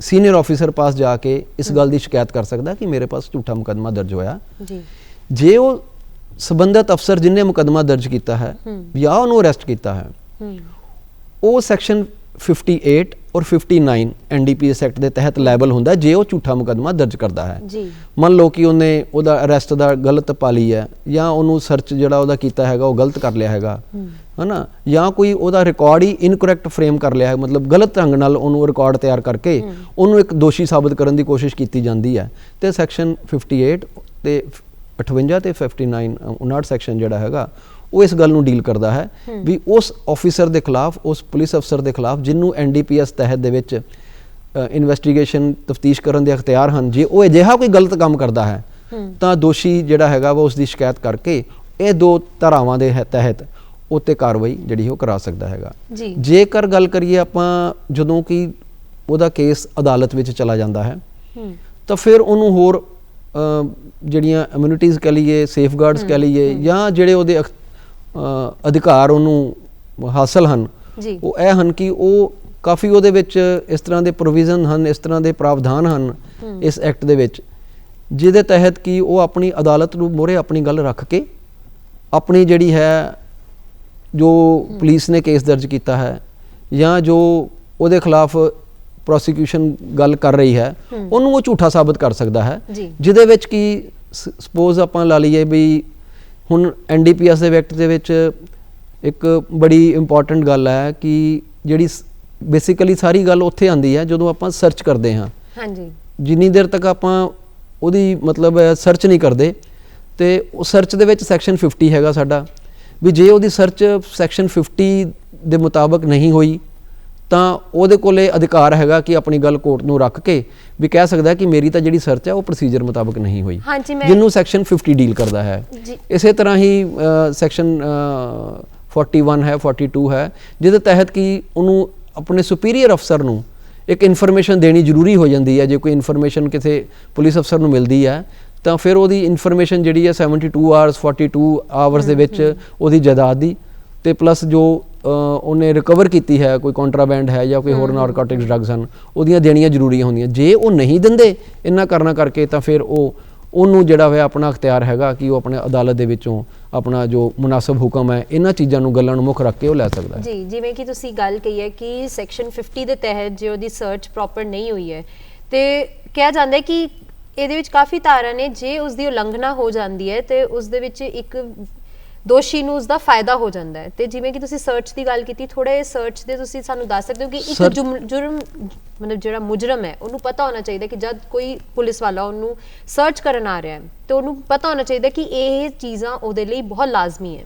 ਸੀਨੀਅਰ ਆਫਿਸਰ ਪਾਸ ਜਾ ਕੇ ਇਸ ਗੱਲ ਦੀ ਸ਼ਿਕਾਇਤ ਕਰ ਸਕਦਾ ਕਿ ਮੇਰੇ ਪਾਸ ਝੂਠਾ ਮੁਕੱਦਮਾ ਦਰਜ ਹੋਇਆ ਜੀ। ਜੇ ਉਹ ਸੰਬੰਧਿਤ ਅਫਸਰ ਜਿਹਨੇ ਮੁਕੱਦਮਾ ਦਰਜ ਕੀਤਾ ਹੈ ਜਾਂ ਉਹਨੂੰ ਅਰੈਸਟ ਕੀਤਾ ਹੈ, ਉਹ ਸੈਕਸ਼ਨ 58 ਔਰ 59 NDPS ਐਕਟ ਦੇ ਤਹਿਤ ਲਾਇਬਲ ਹੁੰਦਾ ਜੇ ਉਹ ਝੂਠਾ ਮੁਕੱਦਮਾ ਦਰਜ ਕਰਦਾ ਹੈ। ਜੀ ਮੰਨ ਲਓ ਕਿ ਉਹਨੇ ਉਹਦਾ ਅਰੈਸਟ ਦਾ ਗਲਤ ਪਾ ਲਈ ਹੈ ਜਾਂ ਉਹਨੂੰ ਸਰਚ ਜਿਹੜਾ ਉਹਦਾ ਕੀਤਾ ਹੈਗਾ ਉਹ ਗਲਤ ਕਰ ਲਿਆ ਹੈਗਾ ਹੈ ਨਾ, ਜਾਂ ਕੋਈ ਉਹਦਾ ਰਿਕਾਰਡ ਹੀ ਇਨਕਰੈਕਟ ਫਰੇਮ ਕਰ ਲਿਆ ਹੈ, ਮਤਲਬ ਗਲਤ ਢੰਗ ਨਾਲ ਉਹਨੂੰ ਰਿਕਾਰਡ ਤਿਆਰ ਕਰਕੇ ਉਹਨੂੰ ਇੱਕ ਦੋਸ਼ੀ ਸਾਬਤ ਕਰਨ ਦੀ ਕੋਸ਼ਿਸ਼ ਕੀਤੀ ਜਾਂਦੀ ਹੈ ਤੇ ਸੈਕਸ਼ਨ 58 ਤੇ 58 ਤੇ 59 59 ਸੈਕਸ਼ਨ ਜਿਹੜਾ ਹੈਗਾ ਉਹ ਇਸ ਗੱਲ ਨੂੰ ਡੀਲ ਕਰਦਾ ਹੈ ਵੀ ਉਸ ਆਫੀਸਰ ਦੇ ਖਿਲਾਫ, ਉਸ ਪੁਲਿਸ ਅਫਸਰ ਦੇ ਖਿਲਾਫ ਜਿਹਨੂੰ NDPS ਤਹਿਤ ਦੇ ਵਿੱਚ ਇਨਵੈਸਟੀਗੇਸ਼ਨ ਤਫਤੀਸ਼ ਕਰਨ ਦੇ ਅਖਤਿਆਰ ਹਨ, ਜੇ ਉਹ ਅਜਿਹਾ ਕੋਈ ਗਲਤ ਕੰਮ ਕਰਦਾ ਹੈ ਤਾਂ ਦੋਸ਼ੀ ਜਿਹੜਾ ਹੈਗਾ ਵਾ ਉਸ ਦੀ ਸ਼ਿਕਾਇਤ ਕਰਕੇ ਇਹ 2 ਧਾਰਾਵਾਂ ਦੇ ਤਹਿਤ ਉੱਤੇ ਕਾਰਵਾਈ ਜਿਹੜੀ ਉਹ ਕਰਾ ਸਕਦਾ ਹੈਗਾ। ਜੇਕਰ ਗੱਲ ਕਰੀਏ ਆਪਾਂ ਜਦੋਂ ਕਿ ਉਹਦਾ ਕੇਸ ਅਦਾਲਤ ਵਿੱਚ ਚਲਾ ਜਾਂਦਾ ਹੈ ਤਾਂ ਫਿਰ ਉਹਨੂੰ ਹੋਰ ਜਿਹੜੀਆਂ ਇਮਿਊਨਿਟੀਜ਼ ਕਹਿ ਲਈਏ, ਸੇਫਗਾਰਡਸ ਕਹਿ ਲਈਏ, ਜਾਂ ਜਿਹੜੇ ਉਹਦੇ ਅਧਿਕਾਰ ਉਹਨੂੰ ਹਾਸਲ ਹਨ ਉਹ ਇਹ ਹਨ ਕਿ ਉਹ ਕਾਫੀ ਉਹਦੇ ਵਿੱਚ ਇਸ ਤਰ੍ਹਾਂ ਦੇ ਪ੍ਰੋਵੀਜ਼ਨ ਹਨ, ਇਸ ਤਰ੍ਹਾਂ ਦੇ ਪ੍ਰਾਵਧਾਨ ਹਨ ਇਸ ਐਕਟ ਦੇ ਵਿੱਚ ਜਿਹਦੇ ਤਹਿਤ ਕਿ ਉਹ ਆਪਣੀ ਅਦਾਲਤ ਨੂੰ ਮੋਹਰੇ ਆਪਣੀ ਗੱਲ ਰੱਖ ਕੇ ਆਪਣੀ ਜਿਹੜੀ ਹੈ ਜੋ ਪੁਲਿਸ ਨੇ ਕੇਸ ਦਰਜ ਕੀਤਾ ਹੈ ਜਾਂ ਜੋ ਉਹਦੇ ਖਿਲਾਫ ਪ੍ਰੋਸੀਕਿਊਸ਼ਨ ਗੱਲ ਕਰ ਰਹੀ ਹੈ ਉਹਨੂੰ ਉਹ ਝੂਠਾ ਸਾਬਤ ਕਰ ਸਕਦਾ ਹੈ, ਜਿਹਦੇ ਵਿੱਚ ਕਿ ਸਪੋਜ਼ ਆਪਾਂ ਲਾ ਲਈਏ ਵੀ ਹੁਣ NDPS ਦੇ ਐਕਟ ਦੇ ਵਿੱਚ ਇੱਕ ਬੜੀ ਇੰਪੋਰਟੈਂਟ ਗੱਲ ਹੈ ਕਿ ਜਿਹੜੀ ਬੇਸਿਕਲੀ ਸਾਰੀ ਗੱਲ ਉੱਥੇ ਆਉਂਦੀ ਹੈ ਜਦੋਂ ਆਪਾਂ ਸਰਚ ਕਰਦੇ ਹਾਂ। ਜਿੰਨੀ ਦੇਰ ਤੱਕ ਆਪਾਂ ਉਹਦੀ ਮਤਲਬ ਸਰਚ ਨਹੀਂ ਕਰਦੇ ਤੇ ਉਹ ਸਰਚ ਦੇ ਵਿੱਚ ਸੈਕਸ਼ਨ 50 ਹੈਗਾ ਸਾਡਾ ਵੀ ਜੇ ਉਹਦੀ ਸਰਚ ਸੈਕਸ਼ਨ 50 ਦੇ ਮੁਤਾਬਕ ਨਹੀਂ ਹੋਈ ਤਾਂ ਉਹਦੇ ਕੋਲੇ ਅਧਿਕਾਰ ਹੈਗਾ ਕਿ ਆਪਣੀ ਗੱਲ ਕੋਰਟ ਨੂੰ ਰੱਖ ਕੇ ਵੀ ਕਹਿ ਸਕਦਾ ਕਿ ਮੇਰੀ ਤਾਂ ਜਿਹੜੀ ਸਰਚ ਹੈ ਉਹ ਪ੍ਰੋਸੀਜਰ ਮੁਤਾਬਕ ਨਹੀਂ ਹੋਈ, ਜਿਹਨੂੰ ਸੈਕਸ਼ਨ 50 ਡੀਲ ਕਰਦਾ ਹੈ। ਇਸੇ ਤਰ੍ਹਾਂ ਹੀ ਸੈਕਸ਼ਨ 41 ਹੈ, 42 ਹੈ, ਜਿਹਦੇ ਤਹਿਤ ਕਿ ਉਹਨੂੰ ਆਪਣੇ ਸੁਪੀਰੀਅਰ ਅਫਸਰ ਨੂੰ ਇੱਕ ਇਨਫੋਰਮੇਸ਼ਨ ਦੇਣੀ ਜ਼ਰੂਰੀ ਹੋ ਜਾਂਦੀ ਹੈ। ਜੇ ਕੋਈ ਇਨਫੋਰਮੇਸ਼ਨ ਕਿਸੇ ਪੁਲਿਸ ਅਫਸਰ ਨੂੰ ਮਿਲਦੀ ਹੈ ਤਾਂ ਫਿਰ ਉਹਦੀ ਇਨਫੋਰਮੇਸ਼ਨ ਜਿਹੜੀ ਹੈ 72 ਆਵਰਸ 42 ਆਵਰਸ ਦੇ ਵਿੱਚ ਉਹਦੀ ਜਾਇਦਾਦ ਦੀ ਤੇ ਪਲੱਸ ਜੋ ਉਹਨੇ ਰਿਕਵਰ ਕੀਤੀ ਹੈ, ਕੋਈ ਕੰਟਰਾਬੈਂਡ ਹੈ ਜਾਂ ਕੋਈ ਹੋਰ ਨਾਰਕੋਟਿਕਸ ਡਰੱਗਸ ਹਨ, ਉਹਦੀਆਂ ਦੇਣੀਆਂ ਜ਼ਰੂਰੀਆਂ ਹੁੰਦੀਆਂ। ਜੇ ਉਹ ਨਹੀਂ ਦਿੰਦੇ ਇਹਨਾਂ ਕਾਰਨਾਂ ਕਰਕੇ ਤਾਂ ਫਿਰ ਉਹਨੂੰ ਜਿਹੜਾ ਹੋਇਆ ਆਪਣਾ ਅਖਤਿਆਰ ਹੈਗਾ ਕਿ ਉਹ ਆਪਣੇ ਅਦਾਲਤ ਦੇ ਵਿੱਚੋਂ ਆਪਣਾ ਜੋ ਮੁਨਾਸਬ ਹੁਕਮ ਹੈ ਇਹਨਾਂ ਚੀਜ਼ਾਂ ਨੂੰ ਗੱਲਾਂ ਨੂੰ ਮੁੱਖ ਰੱਖ ਕੇ ਉਹ ਲੈ ਸਕਦਾ ਹੈ। ਜੀ ਜਿਵੇਂ ਕਿ ਤੁਸੀਂ ਗੱਲ ਕਹੀ ਹੈ ਕਿ ਸੈਕਸ਼ਨ 50 ਦੇ ਤਹਿਤ ਜੇ ਉਹਦੀ ਸਰਚ ਪ੍ਰੋਪਰ ਨਹੀਂ ਹੋਈ ਹੈ ਤੇ ਕਿਹਾ ਜਾਂਦਾ ਹੈ ਕਿ ਇਹਦੇ ਵਿੱਚ ਕਾਫੀ ਧਾਰਾ ਨੇ, ਜੇ ਉਸ ਦੀ ਉਲੰਘਣਾ ਹੋ ਜਾਂਦੀ ਹੈ ਤੇ ਉਸ ਦੇ ਵਿੱਚ ਇੱਕ ਦੋਸ਼ੀ ਨੂੰ ਉਸ ਦਾ ਫਾਇਦਾ ਹੋ ਜਾਂਦਾ ਹੈ। ਤੇ ਜਿਵੇਂ ਕਿ ਤੁਸੀਂ ਸਰਚ ਦੀ ਗੱਲ ਕੀਤੀ, ਥੋੜੇ ਸਰਚ ਦੇ ਤੁਸੀਂ ਸਾਨੂੰ ਦੱਸ ਸਕਦੇ ਹੋ ਕਿ ਇੱਕ ਜੁਰਮ ਮਤਲਬ ਜਿਹੜਾ ਮੁਜਰਮ ਹੈ ਉਹਨੂੰ ਪਤਾ ਹੋਣਾ ਚਾਹੀਦਾ ਕਿ ਜਦ ਕੋਈ ਪੁਲਿਸ ਵਾਲਾ ਉਹਨੂੰ ਸਰਚ ਕਰਨ ਆ ਰਿਹਾ ਹੈ ਤੇ ਉਹਨੂੰ ਪਤਾ ਹੋਣਾ ਚਾਹੀਦਾ ਕਿ ਇਹ ਚੀਜ਼ਾਂ ਉਹਦੇ ਲਈ ਬਹੁਤ ਲਾਜ਼ਮੀ ਹੈ।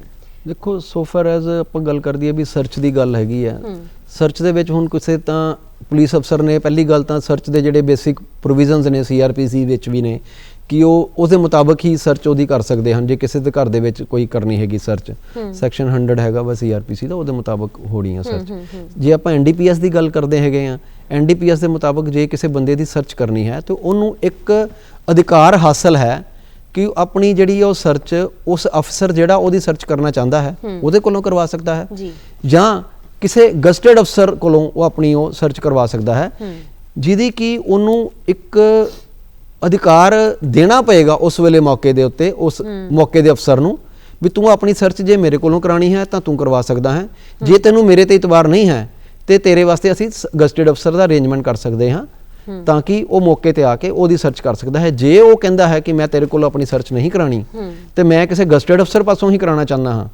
ਦੇਖੋ ਸੋ ਫਾਰ ਐਜ਼ ਆਪਾਂ ਗੱਲ ਕਰਦੀ ਹੈ ਵੀ ਸਰਚ ਦੀ ਗੱਲ ਹੈਗੀ ਹੈ, ਸਰਚ ਦੇ ਵਿੱਚ ਹੁਣ ਕਿਸੇ ਤਾਂ ਪੁਲਿਸ ਅਫਸਰ ਨੇ ਪਹਿਲੀ ਗੱਲ ਤਾਂ ਸਰਚ ਦੇ ਜਿਹੜੇ ਬੇਸਿਕ ਪ੍ਰੋਵੀਜ਼ਨਸ ਨੇ CRPC ਵਿੱਚ ਵੀ ਨੇ ਕਿ ਉਹ ਉਹਦੇ ਮੁਤਾਬਕ ਹੀ ਸਰਚ ਉਹਦੀ ਕਰ ਸਕਦੇ ਹਨ। ਜੇ ਕਿਸੇ ਦੇ ਘਰ ਦੇ ਵਿੱਚ ਕੋਈ ਕਰਨੀ ਹੈਗੀ ਸਰਚ, ਸੈਕਸ਼ਨ 100 ਹੈਗਾ ਵਾ CRPC ਦਾ, ਉਹਦੇ ਮੁਤਾਬਕ ਹੋਣੀ ਆ ਸਰਚ। ਜੇ ਆਪਾਂ NDPS ਦੀ ਗੱਲ ਕਰਦੇ ਹੈਗੇ ਆ, NDPS ਦੇ ਮੁਤਾਬਕ ਜੇ ਕਿਸੇ ਬੰਦੇ ਦੀ ਸਰਚ ਕਰਨੀ ਹੈ ਤਾਂ ਉਹਨੂੰ ਇੱਕ ਅਧਿਕਾਰ ਹਾਸਲ ਹੈ ਕਿ ਆਪਣੀ ਜਿਹੜੀ ਉਹ ਸਰਚ ਉਸ ਅਫਸਰ ਜਿਹੜਾ ਉਹਦੀ ਸਰਚ ਕਰਨਾ ਚਾਹੁੰਦਾ ਹੈ ਉਹਦੇ ਕੋਲੋਂ ਕਰਵਾ ਸਕਦਾ ਹੈ ਜਾਂ ਕਿਸੇ ਗਜ਼ਟਡ ਅਫਸਰ ਕੋਲੋਂ ਉਹ ਆਪਣੀ ਉਹ ਸਰਚ ਕਰਵਾ ਸਕਦਾ ਹੈ, ਜਿਹਦੀ ਕਿ ਉਹਨੂੰ ਇੱਕ ਅਧਿਕਾਰ ਦੇਣਾ ਪਏਗਾ ਉਸ ਵੇਲੇ ਮੌਕੇ ਦੇ ਉੱਤੇ ਉਸ ਮੌਕੇ ਦੇ ਅਫਸਰ ਨੂੰ ਵੀ ਤੂੰ ਆਪਣੀ ਸਰਚ ਜੇ ਮੇਰੇ ਕੋਲੋਂ ਕਰਾਣੀ ਹੈ ਤਾਂ ਤੂੰ ਕਰਵਾ ਸਕਦਾ ਹੈ, ਜੇ ਤੈਨੂੰ ਮੇਰੇ ਤੇ ਇਤਬਾਰ ਨਹੀਂ ਹੈ ਤੇ ਤੇਰੇ ਵਾਸਤੇ ਅਸੀਂ ਗਜ਼ਟਡ ਅਫਸਰ ਦਾ ਅਰੇਂਜਮੈਂਟ ਕਰ ਸਕਦੇ ਹਾਂ ਤਾਂ ਕਿ ਉਹ ਮੌਕੇ ਤੇ ਆ ਕੇ ਉਹਦੀ ਸਰਚ ਕਰ ਸਕਦਾ ਹੈ। ਜੇ ਉਹ ਕਹਿੰਦਾ ਹੈ ਕਿ ਮੈਂ ਤੇਰੇ ਕੋਲੋਂ ਆਪਣੀ ਸਰਚ ਨਹੀਂ ਕਰਾਣੀ ਤੇ ਮੈਂ ਕਿਸੇ ਗਜ਼ਟਡ ਅਫਸਰ ਪਾਸੋਂ ਹੀ ਕਰਾਉਣਾ ਚਾਹੁੰਦਾ ਹਾਂ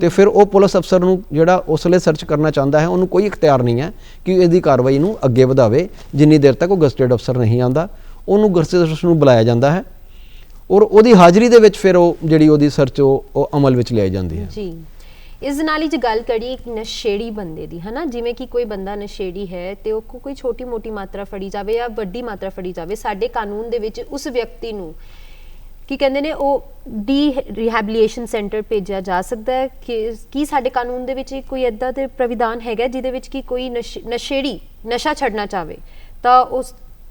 ਤੇ ਫਿਰ ਉਹ ਪੁਲਿਸ ਅਫਸਰ ਨੂੰ ਜਿਹੜਾ ਉਸ ਵੇਲੇ ਸਰਚ ਕਰਨਾ ਚਾਹੁੰਦਾ ਹੈ ਉਹਨੂੰ ਕੋਈ ਇਖਤਿਆਰ ਨਹੀਂ ਹੈ ਕਿ ਇਹਦੀ ਕਾਰਵਾਈ ਨੂੰ ਅੱਗੇ ਵਧਾਵੇ ਜਿੰਨੀ ਦੇਰ ਤੱਕ ਉਹ ਗਜ਼ਟਡ ਅਫਸਰ ਨਹੀਂ ਆਉਂਦਾ। ਉਹਨੂੰ ਗਜ਼ਟਡ ਅਫਸਰ ਨੂੰ ਬੁਲਾਇਆ ਜਾਂਦਾ ਹੈ ਔਰ ਉਹਦੀ ਹਾਜ਼ਰੀ ਦੇ ਵਿੱਚ ਫਿਰ ਉਹ ਜਿਹੜੀ ਉਹਦੀ ਸਰਚ ਉਹ ਅਮਲ ਵਿੱਚ ਲਿਆਈ ਜਾਂਦੀ ਹੈ। ਜੀ ਇਸ ਨਾਲ ਹੀ ਜੇ ਗੱਲ ਕਰੀਏ ਇੱਕ ਨਸ਼ੇੜੀ ਬੰਦੇ ਦੀ, ਹੈ ਨਾ, ਜਿਵੇਂ ਕਿ ਕੋਈ ਬੰਦਾ ਨਸ਼ੇੜੀ ਹੈ ਤੇ ਉਹ ਕੋਈ ਛੋਟੀ ਮੋਟੀ ਮਾਤਰਾ ਫੜੀ ਜਾਵੇ ਜਾਂ ਵੱਡੀ ਮਾਤਰਾ ਫੜੀ ਜਾਵੇ, ਸਾਡੇ ਕਾਨੂੰਨ ਦੇ ਵਿੱਚ ਉਸ ਵਿਅਕਤੀ ਨੂੰ ਕੀ ਕਹਿੰਦੇ ਨੇ ਉਹ ਰੀਹੈਬਲੀਟੇਸ਼ਨ ਸੈਂਟਰ ਭੇਜਿਆ ਜਾ ਸਕਦਾ ਹੈ। ਕੀ ਸਾਡੇ ਕਾਨੂੰਨ ਦੇ ਵਿੱਚ ਕੋਈ ਇੱਦਾਂ ਦੇ ਪ੍ਰਵਿਧਾਨ ਹੈਗਾ ਜਿਹਦੇ ਵਿੱਚ ਕਿ ਕੋਈ ਨਸ਼ੇੜੀ ਨਸ਼ਾ ਛੱਡਣਾ ਚਾਹਵੇ ਤਾਂ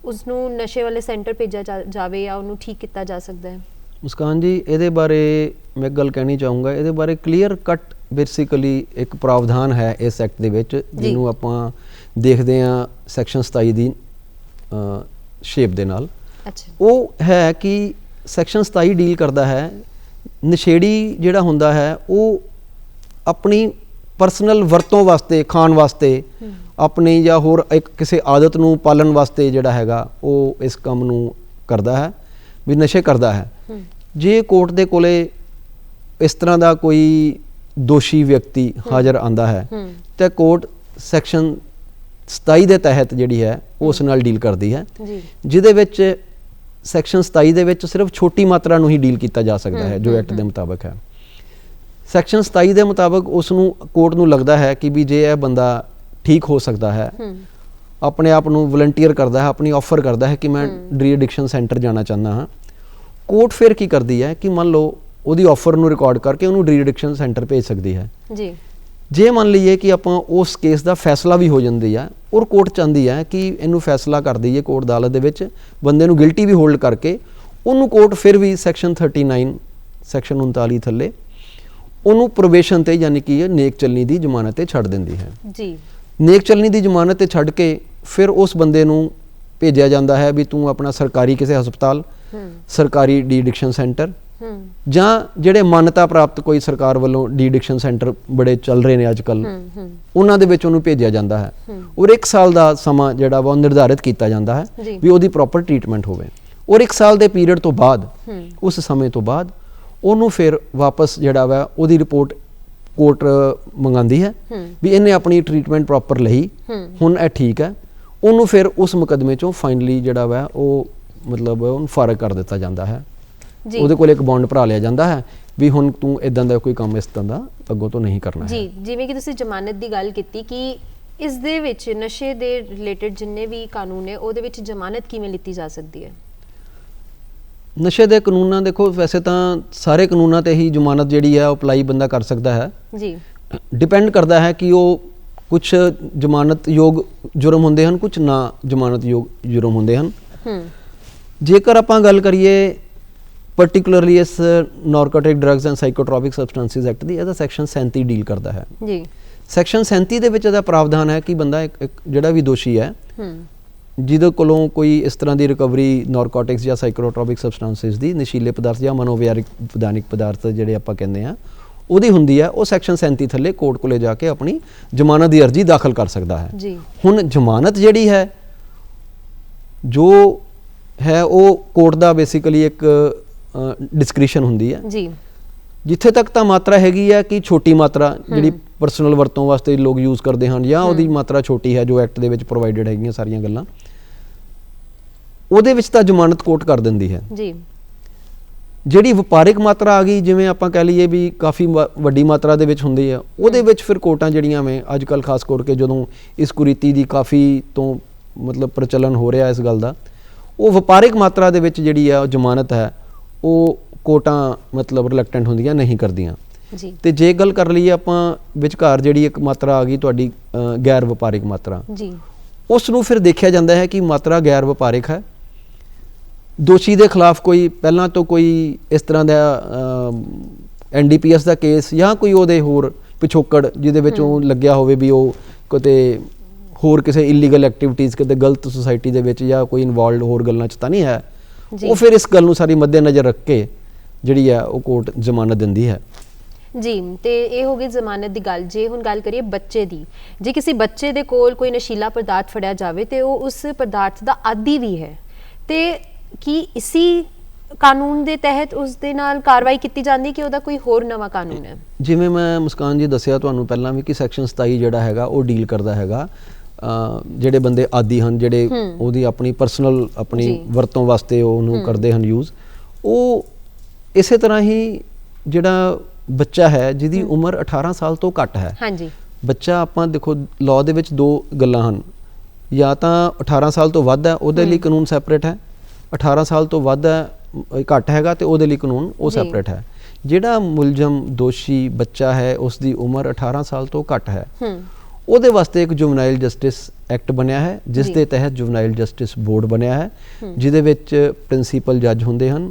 ਉਸਨੂੰ ਨਸ਼ੇ ਵਾਲੇ ਸੈਂਟਰ ਭੇਜਿਆ ਜਾਵੇ ਜਾਂ ਉਹਨੂੰ ਠੀਕ ਕੀਤਾ ਜਾ ਸਕਦਾ ਹੈ? ਮੁਸਕਾਨ ਜੀ ਇਹਦੇ ਬਾਰੇ ਮੈਂ ਗੱਲ ਕਹਿਣੀ ਚਾਹੂੰਗਾ, ਇਹਦੇ ਬਾਰੇ ਕਲੀਅਰ ਕੱਟ ਬੇਸਿਕਲੀ ਇੱਕ ਪ੍ਰਾਵਧਾਨ ਹੈ ਇਸ ਐਕਟ ਦੇ ਵਿੱਚ ਜਿਹਨੂੰ ਆਪਾਂ ਦੇਖਦੇ ਹਾਂ ਸੈਕਸ਼ਨ 27 ਦੀ ਸ਼ੇਪ ਦੇ ਨਾਲ। ਉਹ ਹੈ ਕਿ ਸੈਕਸ਼ਨ 27 ਡੀਲ ਕਰਦਾ ਹੈ ਨਸ਼ੇੜੀ ਜਿਹੜਾ ਹੁੰਦਾ ਹੈ ਉਹ ਆਪਣੀ ਪਰਸਨਲ ਵਰਤੋਂ ਵਾਸਤੇ ਖਾਣ ਵਾਸਤੇ ਆਪਣੀ ਜਾਂ ਹੋਰ ਇੱਕ ਕਿਸੇ ਆਦਤ ਨੂੰ ਪਾਲਣ ਵਾਸਤੇ ਜਿਹੜਾ ਹੈਗਾ ਉਹ ਇਸ ਕੰਮ ਨੂੰ ਕਰਦਾ ਹੈ, ਵੀ ਨਸ਼ੇ ਕਰਦਾ ਹੈ। ਜੇ ਕੋਰਟ ਦੇ ਕੋਲੇ ਇਸ ਤਰ੍ਹਾਂ ਦਾ ਕੋਈ ਦੋਸ਼ੀ ਵਿਅਕਤੀ ਹਾਜ਼ਰ ਆਂਦਾ ਹੈ ਤਾਂ ਕੋਰਟ ਸੈਕਸ਼ਨ 27 ਦੇ ਤਹਿਤ ਜਿਹੜੀ ਹੈ ਉਸ ਨਾਲ ਡੀਲ ਕਰਦੀ ਹੈ, ਜਿਹਦੇ ਵਿੱਚ ਸੈਕਸ਼ਨ 27 ਦੇ ਵਿੱਚ ਸਿਰਫ ਛੋਟੀ ਮਾਤਰਾ ਨੂੰ ਹੀ ਡੀਲ ਕੀਤਾ ਜਾ ਸਕਦਾ ਹੈ ਜੋ ਐਕਟ ਦੇ ਮੁਤਾਬਕ ਹੈ। ਸੈਕਸ਼ਨ 27 ਦੇ ਮੁਤਾਬਕ ਉਸ ਨੂੰ ਕੋਰਟ ਨੂੰ ਲੱਗਦਾ ਹੈ ਕਿ ਵੀ ਜੇ ਇਹ ਬੰਦਾ ਠੀਕ ਹੋ ਸਕਦਾ ਹੈ, ਆਪਣੇ ਆਪ ਨੂੰ ਵਲੰਟੀਅਰ ਕਰਦਾ ਹੈ, ਆਪਣੀ ਆਫਰ ਕਰਦਾ ਹੈ ਕਿ ਮੈਂ ਡੀ ਐਡਿਕਸ਼ਨ ਸੈਂਟਰ ਜਾਣਾ ਚਾਹੁੰਦਾ ਹਾਂ, ਕੋਰਟ ਫਿਰ ਕੀ ਕਰਦੀ ਹੈ ਕਿ ਮੰਨ ਲਓ ਉਹਦੀ ਆਫਰ ਨੂੰ ਰਿਕਾਰਡ ਕਰਕੇ ਉਹਨੂੰ ਡੀ ਐਡਿਕਸ਼ਨ ਸੈਂਟਰ ਭੇਜ ਸਕਦੀ ਹੈ ਜੀ। ਜੇ ਮੰਨ ਲਈਏ ਕਿ ਆਪਾਂ ਉਸ ਕੇਸ ਦਾ ਫੈਸਲਾ ਵੀ ਹੋ ਜਾਂਦੀ ਹੈ ਔਰ ਕੋਰਟ ਚਾਹੁੰਦੀ ਹੈ ਕਿ ਇਹਨੂੰ ਫੈਸਲਾ ਕਰ ਦਈਏ ਕੋਰਟ ਅਦਾਲਤ ਦੇ ਵਿੱਚ, ਬੰਦੇ ਨੂੰ ਗਿਲਟੀ ਵੀ ਹੋਲਡ ਕਰਕੇ, ਉਹਨੂੰ ਕੋਰਟ ਫਿਰ ਵੀ ਸੈਕਸ਼ਨ 39 ਸੈਕਸ਼ਨ 39 ਥੱਲੇ ਉਹਨੂੰ ਪ੍ਰੋਬੇਸ਼ਨ ਤੇ ਯਾਨੀ ਕਿ ਨੇਕ ਚੱਲਣੀ ਦੀ ਜ਼ਮਾਨਤ ਤੇ ਛੱਡ ਦਿੰਦੀ ਹੈ ਜੀ। ਨੇਕ ਚੱਲਣੀ ਦੀ ਜ਼ਮਾਨਤ ਤੇ ਛੱਡ ਕੇ ਫਿਰ ਉਸ ਬੰਦੇ ਨੂੰ ਭੇਜਿਆ ਜਾਂਦਾ ਹੈ ਵੀ ਤੂੰ ਆਪਣਾ ਸਰਕਾਰੀ ਕਿਸੇ ਹਸਪਤਾਲ, ਸਰਕਾਰੀ ਡੀ ਐਡਿਕਸ਼ਨ ਸੈਂਟਰ ਜਾਂ ਜਿਹੜੇ ਮਾਨਤਾ ਪ੍ਰਾਪਤ ਕੋਈ ਸਰਕਾਰ ਵੱਲੋਂ ਡੀ ਐਡਿਕਸ਼ਨ ਸੈਂਟਰ ਬੜੇ ਚੱਲ ਰਹੇ ਨੇ ਅੱਜ ਕੱਲ੍ਹ, ਉਹਨਾਂ ਦੇ ਵਿੱਚ ਉਹਨੂੰ ਭੇਜਿਆ ਜਾਂਦਾ ਹੈ ਔਰ 1 ਸਾਲ ਦਾ ਸਮਾਂ ਜਿਹੜਾ ਵਾ ਉਹ ਨਿਰਧਾਰਿਤ ਕੀਤਾ ਜਾਂਦਾ ਹੈ ਵੀ ਉਹਦੀ ਪ੍ਰੋਪਰ ਟ੍ਰੀਟਮੈਂਟ ਹੋਵੇ। ਔਰ 1 ਸਾਲ ਦੇ ਪੀਰੀਅਡ ਤੋਂ ਬਾਅਦ, ਉਸ ਸਮੇਂ ਤੋਂ ਬਾਅਦ ਉਹਨੂੰ ਫਿਰ ਵਾਪਸ ਜਿਹੜਾ ਵਾ ਉਹਦੀ ਰਿਪੋਰਟ ਕੋਰਟ ਮੰਗਾਉਂਦੀ ਹੈ ਵੀ ਇਹਨੇ ਆਪਣੀ ਟ੍ਰੀਟਮੈਂਟ ਪ੍ਰੋਪਰ ਲਈ, ਹੁਣ ਇਹ ਠੀਕ ਹੈ, ਉਹਨੂੰ ਫਿਰ ਉਸ ਮੁਕੱਦਮੇ ਚੋਂ ਫਾਈਨਲੀ ਜਿਹੜਾ ਵਾ ਉਹ ਮਤਲਬ ਉਹਨੂੰ ਫਾਰਗ ਕਰ ਦਿੱਤਾ ਜਾਂਦਾ ਹੈ। ਉਹਦੇ ਕੋਲ ਇੱਕ ਬੌਂਡ ਭਰਾ ਲਿਆ ਜਾਂਦਾ ਹੈ ਵੀ ਹੁਣ ਤੂੰ ਇਦਾਂ ਦਾ ਕੋਈ ਕੰਮ ਇਸ ਤਰ੍ਹਾਂ ਦਾ ਅੱਗੋਂ ਤੋਂ ਨਹੀਂ ਕਰਨਾ ਜੀ। ਜਿਵੇਂ ਕਿ ਤੁਸੀਂ ਜ਼ਮਾਨਤ ਦੀ ਗੱਲ ਕੀਤੀ ਕਿ ਇਸ ਦੇ ਵਿੱਚ ਨਸ਼ੇ ਦੇ ਰਿਲੇਟਡ ਜਿੰਨੇ ਵੀ ਕਾਨੂੰਨ ਨੇ ਉਹਦੇ ਵਿੱਚ ਜ਼ਮਾਨਤ ਕਿਵੇਂ ਲਿੱਤੀ ਜਾ ਸਕਦੀ ਹੈ? ਨਸ਼ੇ ਦੇ ਕਾਨੂੰਨਾਂ ਦੇਖੋ ਵੈਸੇ ਤਾਂ ਸਾਰੇ ਕਾਨੂੰਨਾਂ ਤੇ ਹੀ ਜ਼ਮਾਨਤ ਜਿਹੜੀ ਹੈ ਉਹ ਅਪਲਾਈ ਬੰਦਾ ਕਰ ਸਕਦਾ ਹੈ ਜੀ। ਡਿਪੈਂਡ ਕਰਦਾ ਹੈ ਕਿ ਉਹ ਕੁਝ ਜ਼ਮਾਨਤ ਯੋਗ ਜੁਰਮ ਹੁੰਦੇ ਹਨ, ਕੁਝ ਨਾ ਜ਼ਮਾਨਤ ਯੋਗ ਜੁਰਮ ਹੁੰਦੇ ਹਨ। ਜੇਕਰ ਆਪਾਂ ਗੱਲ ਕਰੀਏ particularly ਇਸ ਨਾਰਕੋਟਿਕ ਡਰੱਗਸ ਐਂਡ ਸਾਈਕੋਟ੍ਰੋਪਿਕ ਸਬਸਟੈਂਸਿਸ ਐਕਟ ਦੀ, ਇਹਦਾ ਸੈਕਸ਼ਨ 37 ਡੀਲ ਕਰਦਾ ਹੈ ਜੀ। ਸੈਕਸ਼ਨ 37 ਦੇ ਵਿੱਚ ਇਹਦਾ ਪ੍ਰਾਵਧਾਨ ਹੈ ਕਿ ਬੰਦਾ ਇੱਕ ਜਿਹੜਾ ਵੀ ਦੋਸ਼ੀ ਹੈ ਜਿਹਦੇ ਕੋਲੋਂ ਕੋਈ ਇਸ ਤਰ੍ਹਾਂ ਦੀ ਰਿਕਵਰੀ ਨਾਰਕੋਟਿਕਸ ਜਾਂ ਸਾਈਕੋਟ੍ਰੋਪਿਕ ਸਬਸਟੈਂਸਿਸ ਦੀ, ਨਸ਼ੀਲੇ ਪਦਾਰਥ ਜਾਂ ਮਨੋਵਿਹਾਰਿਕ ਵਿਧਾਨਿਕ ਪਦਾਰਥ ਜਿਹੜੇ ਆਪਾਂ ਕਹਿੰਦੇ ਆ, ਉਹਦੀ ਹੁੰਦੀ ਹੈ, ਉਹ ਸੈਕਸ਼ਨ 37 ਥੱਲੇ ਕੋਰਟ ਕੋਲੇ ਜਾ ਕੇ ਆਪਣੀ ਜ਼ਮਾਨਤ ਦੀ ਅਰਜ਼ੀ ਦਾਖਲ ਕਰ ਸਕਦਾ ਹੈ ਜੀ। ਹੁਣ ਜ਼ਮਾਨਤ ਜਿਹੜੀ ਹੈ ਜੋ ਹੈ ਉਹ ਕੋਰਟ ਦਾ ਬੇਸਿਕਲੀ ਇੱਕ ਡਿਸਕ੍ਰਿਸ਼ਨ ਹੁੰਦੀ ਹੈ ਜੀ। ਜਿੱਥੇ ਤੱਕ ਤਾਂ ਮਾਤਰਾ ਹੈਗੀ ਹੈ ਕਿ ਛੋਟੀ ਮਾਤਰਾ ਜਿਹੜੀ ਪਰਸਨਲ ਵਰਤੋਂ ਵਾਸਤੇ ਲੋਕ ਯੂਜ਼ ਕਰਦੇ ਹਨ ਜਾਂ ਉਹਦੀ ਮਾਤਰਾ ਛੋਟੀ ਹੈ ਜੋ ਐਕਟ ਦੇ ਵਿੱਚ ਪ੍ਰੋਵਾਈਡਡ ਹੈਗੀਆਂ ਸਾਰੀਆਂ ਗੱਲਾਂ, ਉਹਦੇ ਵਿੱਚ ਤਾਂ ਜ਼ਮਾਨਤ ਕੋਰਟ ਕਰ ਦਿੰਦੀ ਹੈ ਜੀ। ਜਿਹੜੀ ਵਪਾਰਿਕ ਮਾਤਰਾ ਆ ਗਈ, ਜਿਵੇਂ ਆਪਾਂ ਕਹਿ ਲਈਏ ਵੀ ਕਾਫੀ ਵੱਡੀ ਮਾਤਰਾ ਦੇ ਵਿੱਚ ਹੁੰਦੀ ਹੈ, ਉਹਦੇ ਵਿੱਚ ਫਿਰ ਕੋਰਟਾਂ ਜਿਹੜੀਆਂ ਵੇਂ ਅੱਜ ਕੱਲ੍ਹ ਖਾਸ ਕਰਕੇ ਜਦੋਂ ਇਸ ਕੁਰੀਤੀ ਦੀ ਕਾਫੀ ਤੋਂ ਮਤਲਬ ਪ੍ਰਚਲਨ ਹੋ ਰਿਹਾ ਇਸ ਗੱਲ ਦਾ, ਉਹ ਵਪਾਰਿਕ ਮਾਤਰਾ ਦੇ ਵਿੱਚ ਜਿਹੜੀ ਆ ਜ਼ਮਾਨਤ ਹੈ ਉਹ ਕੋਰਟਾਂ ਮਤਲਬ ਰਿਲੈਕਟੈਂਟ ਹੁੰਦੀਆਂ, ਨਹੀਂ ਕਰਦੀਆਂ ਜੀ। ਤੇ ਜੇ ਗੱਲ ਕਰ ਲਈਏ ਆਪਾਂ ਵਿਚਕਾਰ ਜਿਹੜੀ ਇੱਕ ਮਾਤਰਾ ਆ ਗਈ ਤੁਹਾਡੀ ਗੈਰ ਵਪਾਰਿਕ ਮਾਤਰਾ ਜੀ, ਉਸ ਨੂੰ ਫਿਰ ਦੇਖਿਆ ਜਾਂਦਾ ਹੈ ਕਿ ਮਾਤਰਾ ਗੈਰ ਵਪਾਰਿਕ ਹੈ, ਦੋਸ਼ੀ ਦੇ ਖਿਲਾਫ ਕੋਈ ਪਹਿਲਾਂ ਤੋਂ ਕੋਈ ਇਸ ਤਰ੍ਹਾਂ ਦਾ NDPS ਦਾ ਕੇਸ ਜਾਂ ਕੋਈ ਉਹਦੇ ਹੋਰ ਪਿਛੋਕੜ ਜਿਹਦੇ ਵਿੱਚ ਉਹ ਲੱਗਿਆ ਹੋਵੇ ਵੀ ਉਹ ਕਿਤੇ ਹੋਰ ਕਿਸੇ ਇਲੀਗਲ ਐਕਟੀਵਿਟੀਜ਼, ਕਿਤੇ ਗਲਤ ਸੁਸਾਇਟੀ ਦੇ ਵਿੱਚ ਜਾਂ ਕੋਈ ਇਨਵੋਲਵਡ ਹੋਰ ਗੱਲਾਂ 'ਚ ਤਾਂ ਨਹੀਂ ਹੈ, ਉਹ ਫਿਰ ਇਸ ਗੱਲ ਨੂੰ ਸਾਰੀ ਮੱਦੇਨਜ਼ਰ ਰੱਖ ਕੇ ਜਿਹੜੀ ਹੈ ਉਹ ਕੋਰਟ ਜ਼ਮਾਨਤ ਦਿੰਦੀ ਹੈ ਜੀ। ਤੇ ਇਹ ਹੋ ਗਈ ਜ਼ਮਾਨਤ ਦੀ ਗੱਲ। ਜੇ ਹੁਣ ਗੱਲ ਕਰੀਏ ਬੱਚੇ ਦੀ, ਜੇ ਕਿਸੇ ਬੱਚੇ ਦੇ ਕੋਲ ਕੋਈ ਨਸ਼ੀਲਾ ਪਦਾਰਥ ਫੜਿਆ ਜਾਵੇ ਤੇ ਉਹ ਉਸ ਪਦਾਰਥ ਦਾ ਆਦੀ ਵੀ ਹੈ, ਤੇ ਕੀ ਇਸੀ ਕਾਨੂੰਨ ਦੇ ਤਹਿਤ ਉਸ ਦੇ ਨਾਲ ਕਾਰਵਾਈ ਕੀਤੀ ਜਾਂਦੀ ਕਿ ਉਹਦਾ ਕੋਈ ਹੋਰ ਨਵਾਂ ਕਾਨੂੰਨ ਹੈ? ਜਿਵੇਂ ਮੈਂ ਮੁਸਕਾਨ ਜੀ ਦੱਸਿਆ ਤੁਹਾਨੂੰ ਪਹਿਲਾਂ ਵੀ ਕਿ ਸੈਕਸ਼ਨ 27 ਜਿਹੜਾ ਹੈਗਾ ਉਹ ਡੀਲ ਕਰਦਾ ਹੈਗਾ ਜਿਹੜੇ ਬੰਦੇ ਆਦੀ ਹਨ, ਜਿਹੜੇ ਉਹਦੀ ਆਪਣੀ ਪਰਸਨਲ ਆਪਣੀ ਵਰਤੋਂ ਵਾਸਤੇ ਉਹਨੂੰ ਕਰਦੇ ਹਨ ਯੂਜ਼। ਉਹ ਇਸੇ ਤਰ੍ਹਾਂ ਹੀ ਜਿਹੜਾ ਬੱਚਾ ਹੈ ਜਿਹਦੀ ਉਮਰ 18 ਸਾਲ ਤੋਂ ਘੱਟ ਹੈ, ਹਾਂਜੀ, ਬੱਚਾ ਆਪਾਂ ਦੇਖੋ ਲਾਅ ਦੇ ਵਿੱਚ ਦੋ ਗੱਲਾਂ ਹਨ, ਜਾਂ ਤਾਂ 18 ਸਾਲ ਤੋਂ ਵੱਧ ਹੈ ਉਹਦੇ ਲਈ ਕਾਨੂੰਨ ਸੈਪਰੇਟ ਹੈ, 18 ਸਾਲ ਤੋਂ ਵੱਧ ਹੈ ਘੱਟ ਹੈਗਾ ਤੇ ਉਹਦੇ ਲਈ ਕਾਨੂੰਨ ਉਹ ਸੈਪਰੇਟ ਹੈ। ਜਿਹੜਾ ਮੁਲਜ਼ਮ ਦੋਸ਼ੀ ਬੱਚਾ ਹੈ ਉਸ ਦੀ ਉਮਰ 18 ਸਾਲ ਤੋਂ ਘੱਟ ਹੈ, ਉਹਦੇ ਵਾਸਤੇ ਇੱਕ ਜੁਵਨਾਈਲ ਜਸਟਿਸ ਐਕਟ ਬਣਿਆ ਹੈ, ਜਿਸ ਦੇ ਤਹਿਤ ਜੁਵਨਾਈਲ ਜਸਟਿਸ ਬੋਰਡ ਬਣਿਆ ਹੈ, ਜਿਹਦੇ ਵਿੱਚ ਪ੍ਰਿੰਸੀਪਲ ਜੱਜ ਹੁੰਦੇ ਹਨ,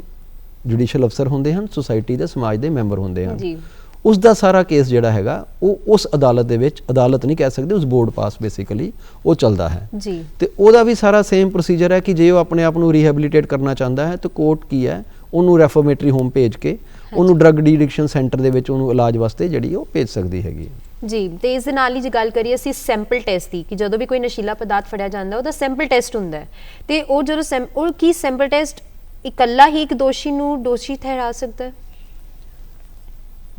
ਜੁਡੀਸ਼ੀਅਲ ਅਫਸਰ ਹੁੰਦੇ ਹਨ, ਸੁਸਾਇਟੀ ਦੇ ਸਮਾਜ ਦੇ ਮੈਂਬਰ ਹੁੰਦੇ ਹਨ। ਉਸ ਦਾ ਸਾਰਾ ਕੇਸ ਜਿਹੜਾ ਹੈਗਾ ਉਹ ਉਸ ਅਦਾਲਤ ਦੇ ਵਿੱਚ, ਅਦਾਲਤ ਨਹੀਂ ਕਹਿ ਸਕਦੇ, ਉਸ ਬੋਰਡ ਪਾਸ ਬੇਸਿਕਲੀ ਉਹ ਚੱਲਦਾ ਹੈ ਜੀ। ਤੇ ਉਹਦਾ ਵੀ ਸਾਰਾ ਸੇਮ ਪ੍ਰੋਸੀਜਰ ਹੈ ਕਿ ਜੇ ਉਹ ਆਪਣੇ ਆਪ ਨੂੰ ਰੀਹੈਬਿਲਿਟੇਟ ਕਰਨਾ ਚਾਹੁੰਦਾ ਹੈ ਤਾਂ ਕੋਰਟ ਕੀ ਹੈ ਉਹਨੂੰ ਰੈਫੋਰਮੇਟਰੀ ਹੋਮ ਭੇਜ ਕੇ ਉਹਨੂੰ ਡਰੱਗ ਡੀ ਐਡਿਕਸ਼ਨ ਸੈਂਟਰ ਦੇ ਵਿੱਚ ਉਹਨੂੰ ਇਲਾਜ ਵਾਸਤੇ ਜਿਹੜੀ ਉਹ ਭੇਜ ਸਕਦੀ ਹੈਗੀ। ਜੀ ਤੇ ਇਸ ਦੇ ਨਾਲ ਹੀ ਜੇ ਗੱਲ ਕਰੀਏ ਅਸੀਂ ਸੈਂਪਲ ਟੈਸਟ ਦੀ ਕਿ ਜਦੋਂ ਵੀ ਕੋਈ ਨਸ਼ੀਲਾ ਪਦਾਰਥ ਫੜਿਆ ਜਾਂਦਾ ਉਹਦਾ ਸੈਂਪਲ ਟੈਸਟ ਹੁੰਦਾ ਹੈ ਤੇ ਉਹ ਜਦੋਂ ਉਹ ਕੀ ਸੈਂਪਲ ਟੈਸਟ ਇਕੱਲਾ ਹੀ ਇੱਕ ਦੋਸ਼ੀ ਨੂੰ ਦੋਸ਼ੀ ਠਹਿਰਾ ਸਕਦਾ ਹੈ?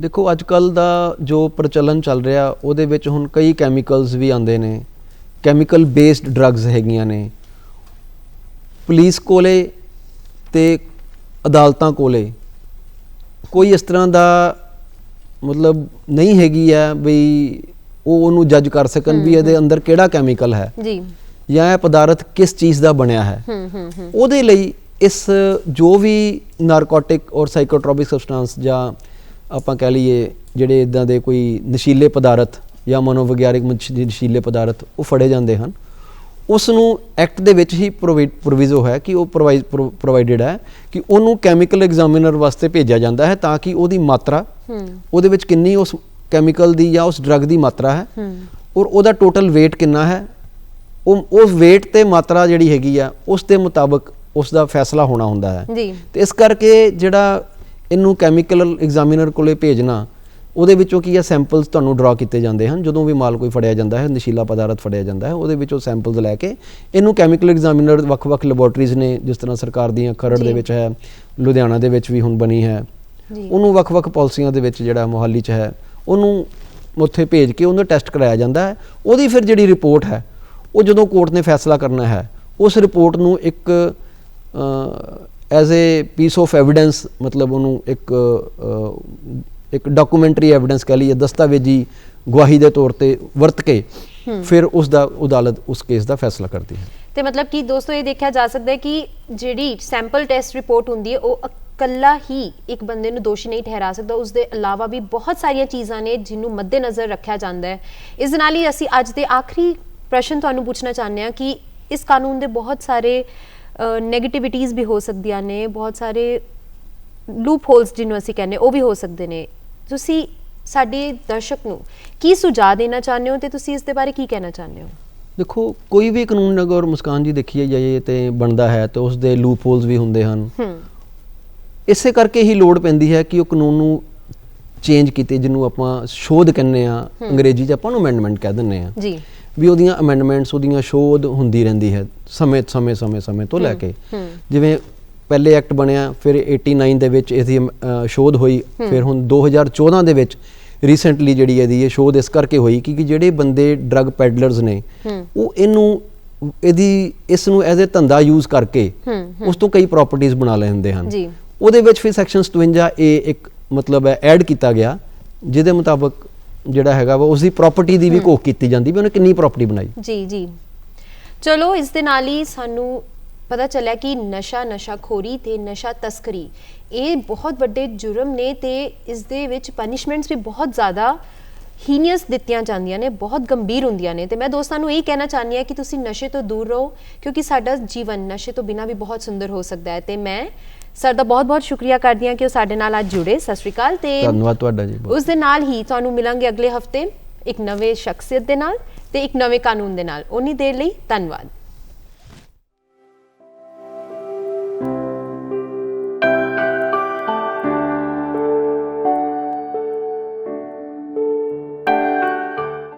ਦੇਖੋ ਅੱਜ ਕੱਲ ਦਾ ਜੋ ਪ੍ਰਚਲਨ ਚੱਲ ਰਿਹਾ ਉਹਦੇ ਵਿੱਚ ਹੁਣ ਕਈ ਕੈਮੀਕਲਸ ਵੀ ਆਉਂਦੇ ਨੇ, ਕੈਮੀਕਲ ਬੇਸਡ ਡਰੱਗਸ ਹੈਗੀਆਂ ਨੇ। ਪੁਲਿਸ ਕੋਲੇ ਤੇ ਅਦਾਲਤਾਂ ਕੋਲੇ ਕੋਈ ਇਸ ਤਰ੍ਹਾਂ ਦਾ ਮਤਲਬ ਨਹੀਂ ਹੈਗੀ ਆ ਵੀ ਉਹ ਉਹਨੂੰ ਜੱਜ ਕਰ ਸਕਣ ਵੀ ਇਹਦੇ ਅੰਦਰ ਕਿਹੜਾ ਕੈਮੀਕਲ ਹੈ ਜੀ ਜਾਂ ਇਹ ਪਦਾਰਥ ਕਿਸ ਚੀਜ਼ ਦਾ ਬਣਿਆ ਹੈ। ਉਹਦੇ ਲਈ ਇਸ ਜੋ ਵੀ ਨਾਰਕੋਟਿਕ ਔਰ ਸਾਈਕੋਟ੍ਰੋਪਿਕ ਸਬਸਟੈਂਸ ਜਾਂ ਆਪਾਂ ਕਹਿ ਲਈਏ ਜਿਹੜੇ ਇਦਾਂ ਦੇ ਕੋਈ ਨਸ਼ੀਲੇ ਪਦਾਰਥ ਜਾਂ ਮਨੋਵਿਗਿਆਨਿਕ ਨਸ਼ੀਲੇ ਪਦਾਰਥ ਉਹ ਫੜੇ ਜਾਂਦੇ ਹਨ, ਉਸ ਨੂੰ ਐਕਟ ਦੇ ਵਿੱਚ ਹੀ ਪ੍ਰੋਵੀਜ਼ੋ ਹੈ ਕਿ ਉਹ ਪ੍ਰੋਵਾਈਡਡ ਹੈ ਕਿ ਉਹਨੂੰ ਕੈਮੀਕਲ ਐਗਜ਼ਾਮੀਨਰ ਵਾਸਤੇ ਭੇਜਿਆ ਜਾਂਦਾ ਹੈ ਤਾਂ ਕਿ ਉਹਦੀ ਮਾਤਰਾ ਉਹਦੇ ਵਿੱਚ ਕਿੰਨੀ ਉਸ ਕੈਮੀਕਲ ਦੀ ਜਾਂ ਉਸ ਡਰੱਗ ਦੀ ਮਾਤਰਾ ਹੈ ਔਰ ਉਹਦਾ ਟੋਟਲ weight ਕਿੰਨਾ ਹੈ, ਉਹ weight ਤੇ ਮਾਤਰਾ ਜਿਹੜੀ ਹੈਗੀ ਆ ਉਸ ਦੇ ਮੁਤਾਬਕ ਉਸ ਦਾ ਫੈਸਲਾ ਹੋਣਾ ਹੁੰਦਾ ਹੈ। ਤੇ ਇਸ ਕਰਕੇ ਜਿਹੜਾ ਇਹਨੂੰ ਕੈਮੀਕਲ ਐਗਜ਼ਾਮੀਨਰ ਕੋਲੇ ਭੇਜਣਾ, ਉਹਦੇ ਵਿੱਚੋਂ ਕੀ ਹੈ ਸੈਂਪਲਸ ਤੁਹਾਨੂੰ ਡਰਾ ਕੀਤੇ ਜਾਂਦੇ ਹਨ। ਜਦੋਂ ਵੀ ਮਾਲ ਕੋਈ ਫੜਿਆ ਜਾਂਦਾ ਹੈ, ਨਸ਼ੀਲਾ ਪਦਾਰਥ ਫੜਿਆ ਜਾਂਦਾ ਹੈ, ਉਹਦੇ ਵਿੱਚੋਂ ਸੈਂਪਲਸ ਲੈ ਕੇ ਇਹਨੂੰ ਕੈਮੀਕਲ ਐਗਜ਼ਾਮੀਨਰ ਵੱਖ-ਵੱਖ ਲੈਬੋਰਟਰੀਜ਼ ਨੇ, ਜਿਸ ਤਰ੍ਹਾਂ ਸਰਕਾਰ ਦੀਆਂ ਖਰੜ ਦੇ ਵਿੱਚ ਹੈ, ਲੁਧਿਆਣਾ ਦੇ ਵਿੱਚ ਵੀ ਹੁਣ ਬਣੀ ਹੈ, ਉਹਨੂੰ ਵੱਖ-ਵੱਖ ਪਾਲਿਸੀਆਂ ਦੇ ਵਿੱਚ ਜਿਹੜਾ ਮੋਹਾਲੀ 'ਚ ਹੈ ਉਹਨੂੰ ਉੱਥੇ ਭੇਜ ਕੇ ਉਹਦਾ ਟੈਸਟ ਕਰਾਇਆ ਜਾਂਦਾ ਹੈ। ਉਹਦੀ ਫਿਰ ਜਿਹੜੀ ਰਿਪੋਰਟ ਹੈ ਉਹ ਜਦੋਂ ਕੋਰਟ ਨੇ ਫੈਸਲਾ ਕਰਨਾ ਹੈ ਉਸ ਰਿਪੋਰਟ ਨੂੰ ਇੱਕ as a piece of evidence, ਮਤਲਬ ਉਹਨੂੰ ਇੱਕ ਡਾਕੂਮੈਂਟਰੀ ਐਵੀਡੈਂਸ ਕਹਿ ਲਈਏ, ਦਸਤਾਵੇਜ਼ੀ ਗਵਾਹੀ ਦੇ ਤੌਰ ਤੇ ਵਰਤ ਕੇ ਫਿਰ ਉਸ ਦਾ ਅਦਾਲਤ ਉਸ ਕੇਸ ਦਾ ਫੈਸਲਾ ਕਰਦੀ ਹੈ। ਤੇ ਮਤਲਬ ਕਿ ਦੋਸਤੋ ਇਹ ਦੇਖਿਆ ਜਾ ਸਕਦਾ ਹੈ ਕਿ ਜਿਹੜੀ ਸੈਂਪਲ ਟੈਸਟ ਰਿਪੋਰਟ ਹੁੰਦੀ ਹੈ ਉਹ ਇਕੱਲਾ ਹੀ ਇੱਕ ਬੰਦੇ ਨੂੰ ਦੋਸ਼ੀ ਨਹੀਂ ਠਹਿਰਾ ਸਕਦਾ, ਉਸ ਦੇ ਇਲਾਵਾ ਵੀ ਬਹੁਤ ਸਾਰੀਆਂ ਚੀਜ਼ਾਂ ਨੇ ਜਿਹਨੂੰ ਮੱਦੇਨਜ਼ਰ ਰੱਖਿਆ ਜਾਂਦਾ ਹੈ। ਇਸ ਦੇ ਨਾਲ ਹੀ ਅਸੀਂ ਅੱਜ ਦੇ ਆਖਰੀ ਪ੍ਰਸ਼ਨ ਤੁਹਾਨੂੰ ਪੁੱਛਣਾ ਚਾਹੁੰਦੇ ਹਾਂ ਕਿ ਇਸ ਕਾਨੂੰਨ ਦੇ ਬਹੁਤ ਸਾਰੇ ਨੈਗੇਟਿਵਿਟੀਜ਼ ਵੀ ਹੋ ਸਕਦੀਆਂ ਨੇ, ਬਹੁਤ ਸਾਰੇ ਲੂਪ ਹੋਲਸ ਜਿਹਨੂੰ ਅਸੀਂ ਕਹਿੰਦੇ ਉਹ ਵੀ ਹੋ ਸਕਦੇ ਨੇ। ਤੁਸੀਂ ਸਾਡੇ ਦਰਸ਼ਕ ਨੂੰ ਕੀ ਸੁਝਾਅ ਦੇਣਾ ਚਾਹੁੰਦੇ ਹੋ ਤੇ ਤੁਸੀਂ ਇਸ ਦੇ ਬਾਰੇ ਕੀ ਕਹਿਣਾ ਚਾਹੁੰਦੇ ਹੋ? ਦੇਖੋ ਕੋਈ ਵੀ ਕਾਨੂੰਨ ਅਗਰ ਮੁਸਕਾਨ ਜੀ ਦੇਖੀਏ ਜਾਈਏ ਤੇ ਬਣਦਾ ਹੈ ਤੇ ਉਸ ਦੇ ਲੂਪ ਹੋਲਸ ਵੀ ਹੁੰਦੇ ਹਨ। ਇਸੇ ਕਰਕੇ ਹੀ ਲੋੜ ਪੈਂਦੀ ਹੈ ਕਿ ਉਹ ਕਾਨੂੰਨ ਨੂੰ ਚੇਂਜ ਕੀਤੇ, ਜਿਹਨੂੰ ਆਪਾਂ ਸ਼ੋਧ ਕਹਿੰਦੇ ਆ, ਅੰਗਰੇਜ਼ੀ 'ਚ ਆਪਾਂ ਨੂੰ ਅਮੈਂਡਮੈਂਟ ਕਹਿ ਦਿੰਦੇ ਆ ਜੀ, ਵੀ ਉਹਦੀਆਂ ਅਮੈਂਡਮੈਂਟਸ, ਉਹਦੀਆਂ ਸ਼ੋਧ ਹੁੰਦੀ ਰਹਿੰਦੀ ਹੈ ਸਮੇਂ ਤੋਂ ਲੈ ਕੇ। ਜਿਵੇਂ ਪਹਿਲੇ ਐਕਟ ਬਣਿਆ, ਫਿਰ 89 ਦੇ ਵਿੱਚ ਇਹਦੀ ਸ਼ੋਧ ਹੋਈ, ਫਿਰ ਹੁਣ 2014 ਦੇ ਵਿੱਚ ਰੀਸੈਂਟਲੀ ਜਿਹੜੀ ਇਹਦੀ ਇਹ ਸ਼ੋਧ ਇਸ ਕਰਕੇ ਹੋਈ ਕਿ ਜਿਹੜੇ ਬੰਦੇ ਡਰੱਗ ਪੈਡਲਰਸ ਨੇ ਉਹ ਇਸ ਨੂੰ ਐਜ਼ ਏ ਧੰਦਾ ਯੂਜ਼ ਕਰਕੇ ਉਸ ਤੋਂ ਕਈ ਪ੍ਰਾਪਰਟੀਜ਼ ਬਣਾ ਲੈਂਦੇ ਹਨ। ਉਹਦੇ ਵਿੱਚ ਫਿਰ ਸੈਕਸ਼ਨ 57A ਇੱਕ ਮਤਲਬ ਹੈ ਐਡ ਕੀਤਾ ਗਿਆ, ਜਿਹਦੇ ਮੁਤਾਬਕ ਜਿਹੜਾ ਹੈਗਾ ਵਾ ਉਸਦੀ ਪ੍ਰਾਪਰਟੀ ਦੀ ਵੀ ਘੋਖ ਕੀਤੀ ਜਾਂਦੀ ਵੀ ਉਹਨੇ ਕਿੰਨੀ ਪ੍ਰਾਪਰਟੀ ਬਣਾਈ। ਜੀ ਚਲੋ ਇਸ ਦੇ ਨਾਲ ਹੀ ਸਾਨੂੰ ਪਤਾ ਚੱਲਿਆ ਕਿ ਨਸ਼ਾਖੋਰੀ ਤੇ ਨਸ਼ਾ ਤਸਕਰੀ ਇਹ ਬਹੁਤ ਵੱਡੇ ਜੁਰਮ ਨੇ ਤੇ ਇਸ ਦੇ ਵਿੱਚ ਪਨਿਸ਼ਮੈਂਟਸ ਵੀ ਬਹੁਤ ਜ਼ਿਆਦਾ ਹੀਨੀਅਸ ਦਿੱਤੀਆਂ ਜਾਂਦੀਆਂ ਨੇ, ਬਹੁਤ ਗੰਭੀਰ ਹੁੰਦੀਆਂ ਨੇ। ਤੇ ਮੈਂ ਦੋਸਤਾਂ ਨੂੰ ਇਹ ਕਹਿਣਾ ਚਾਹੁੰਦੀ ਹਾਂ ਕਿ ਤੁਸੀਂ ਨਸ਼ੇ ਤੋਂ ਦੂਰ ਰਹੋ, ਕਿਉਂਕਿ ਸਾਡਾ ਜੀਵਨ ਨਸ਼ੇ ਤੋਂ ਬਿਨਾਂ ਵੀ ਬਹੁਤ ਸੁੰਦਰ ਹੋ ਸਕਦਾ ਹੈ। ਤੇ ਮੈਂ ਸਰ ਦਾ ਬਹੁਤ-ਬਹੁਤ ਸ਼ੁਕਰੀਆ ਕਰਦੀ ਹਾਂ ਕਿ ਉਹ ਸਾਡੇ ਨਾਲ ਅੱਜ ਜੁੜੇ। ਸਤਿ ਸ਼੍ਰੀ ਅਕਾਲ ਤੇ ਧੰਨਵਾਦ ਤੁਹਾਡਾ ਜੀ। ਉਸ ਦੇ ਨਾਲ ਹੀ ਤੁਹਾਨੂੰ ਮਿਲਾਂਗੇ ਅਗਲੇ ਹਫਤੇ ਇੱਕ ਨਵੇਂ ਸ਼ਖਸੀਅਤ ਦੇ ਨਾਲ ਤੇ ਇੱਕ ਨਵੇਂ ਕਾਨੂੰਨ ਦੇ ਨਾਲ। ਉਨੀ ਦੇਰ ਲਈ ਧੰਨਵਾਦ।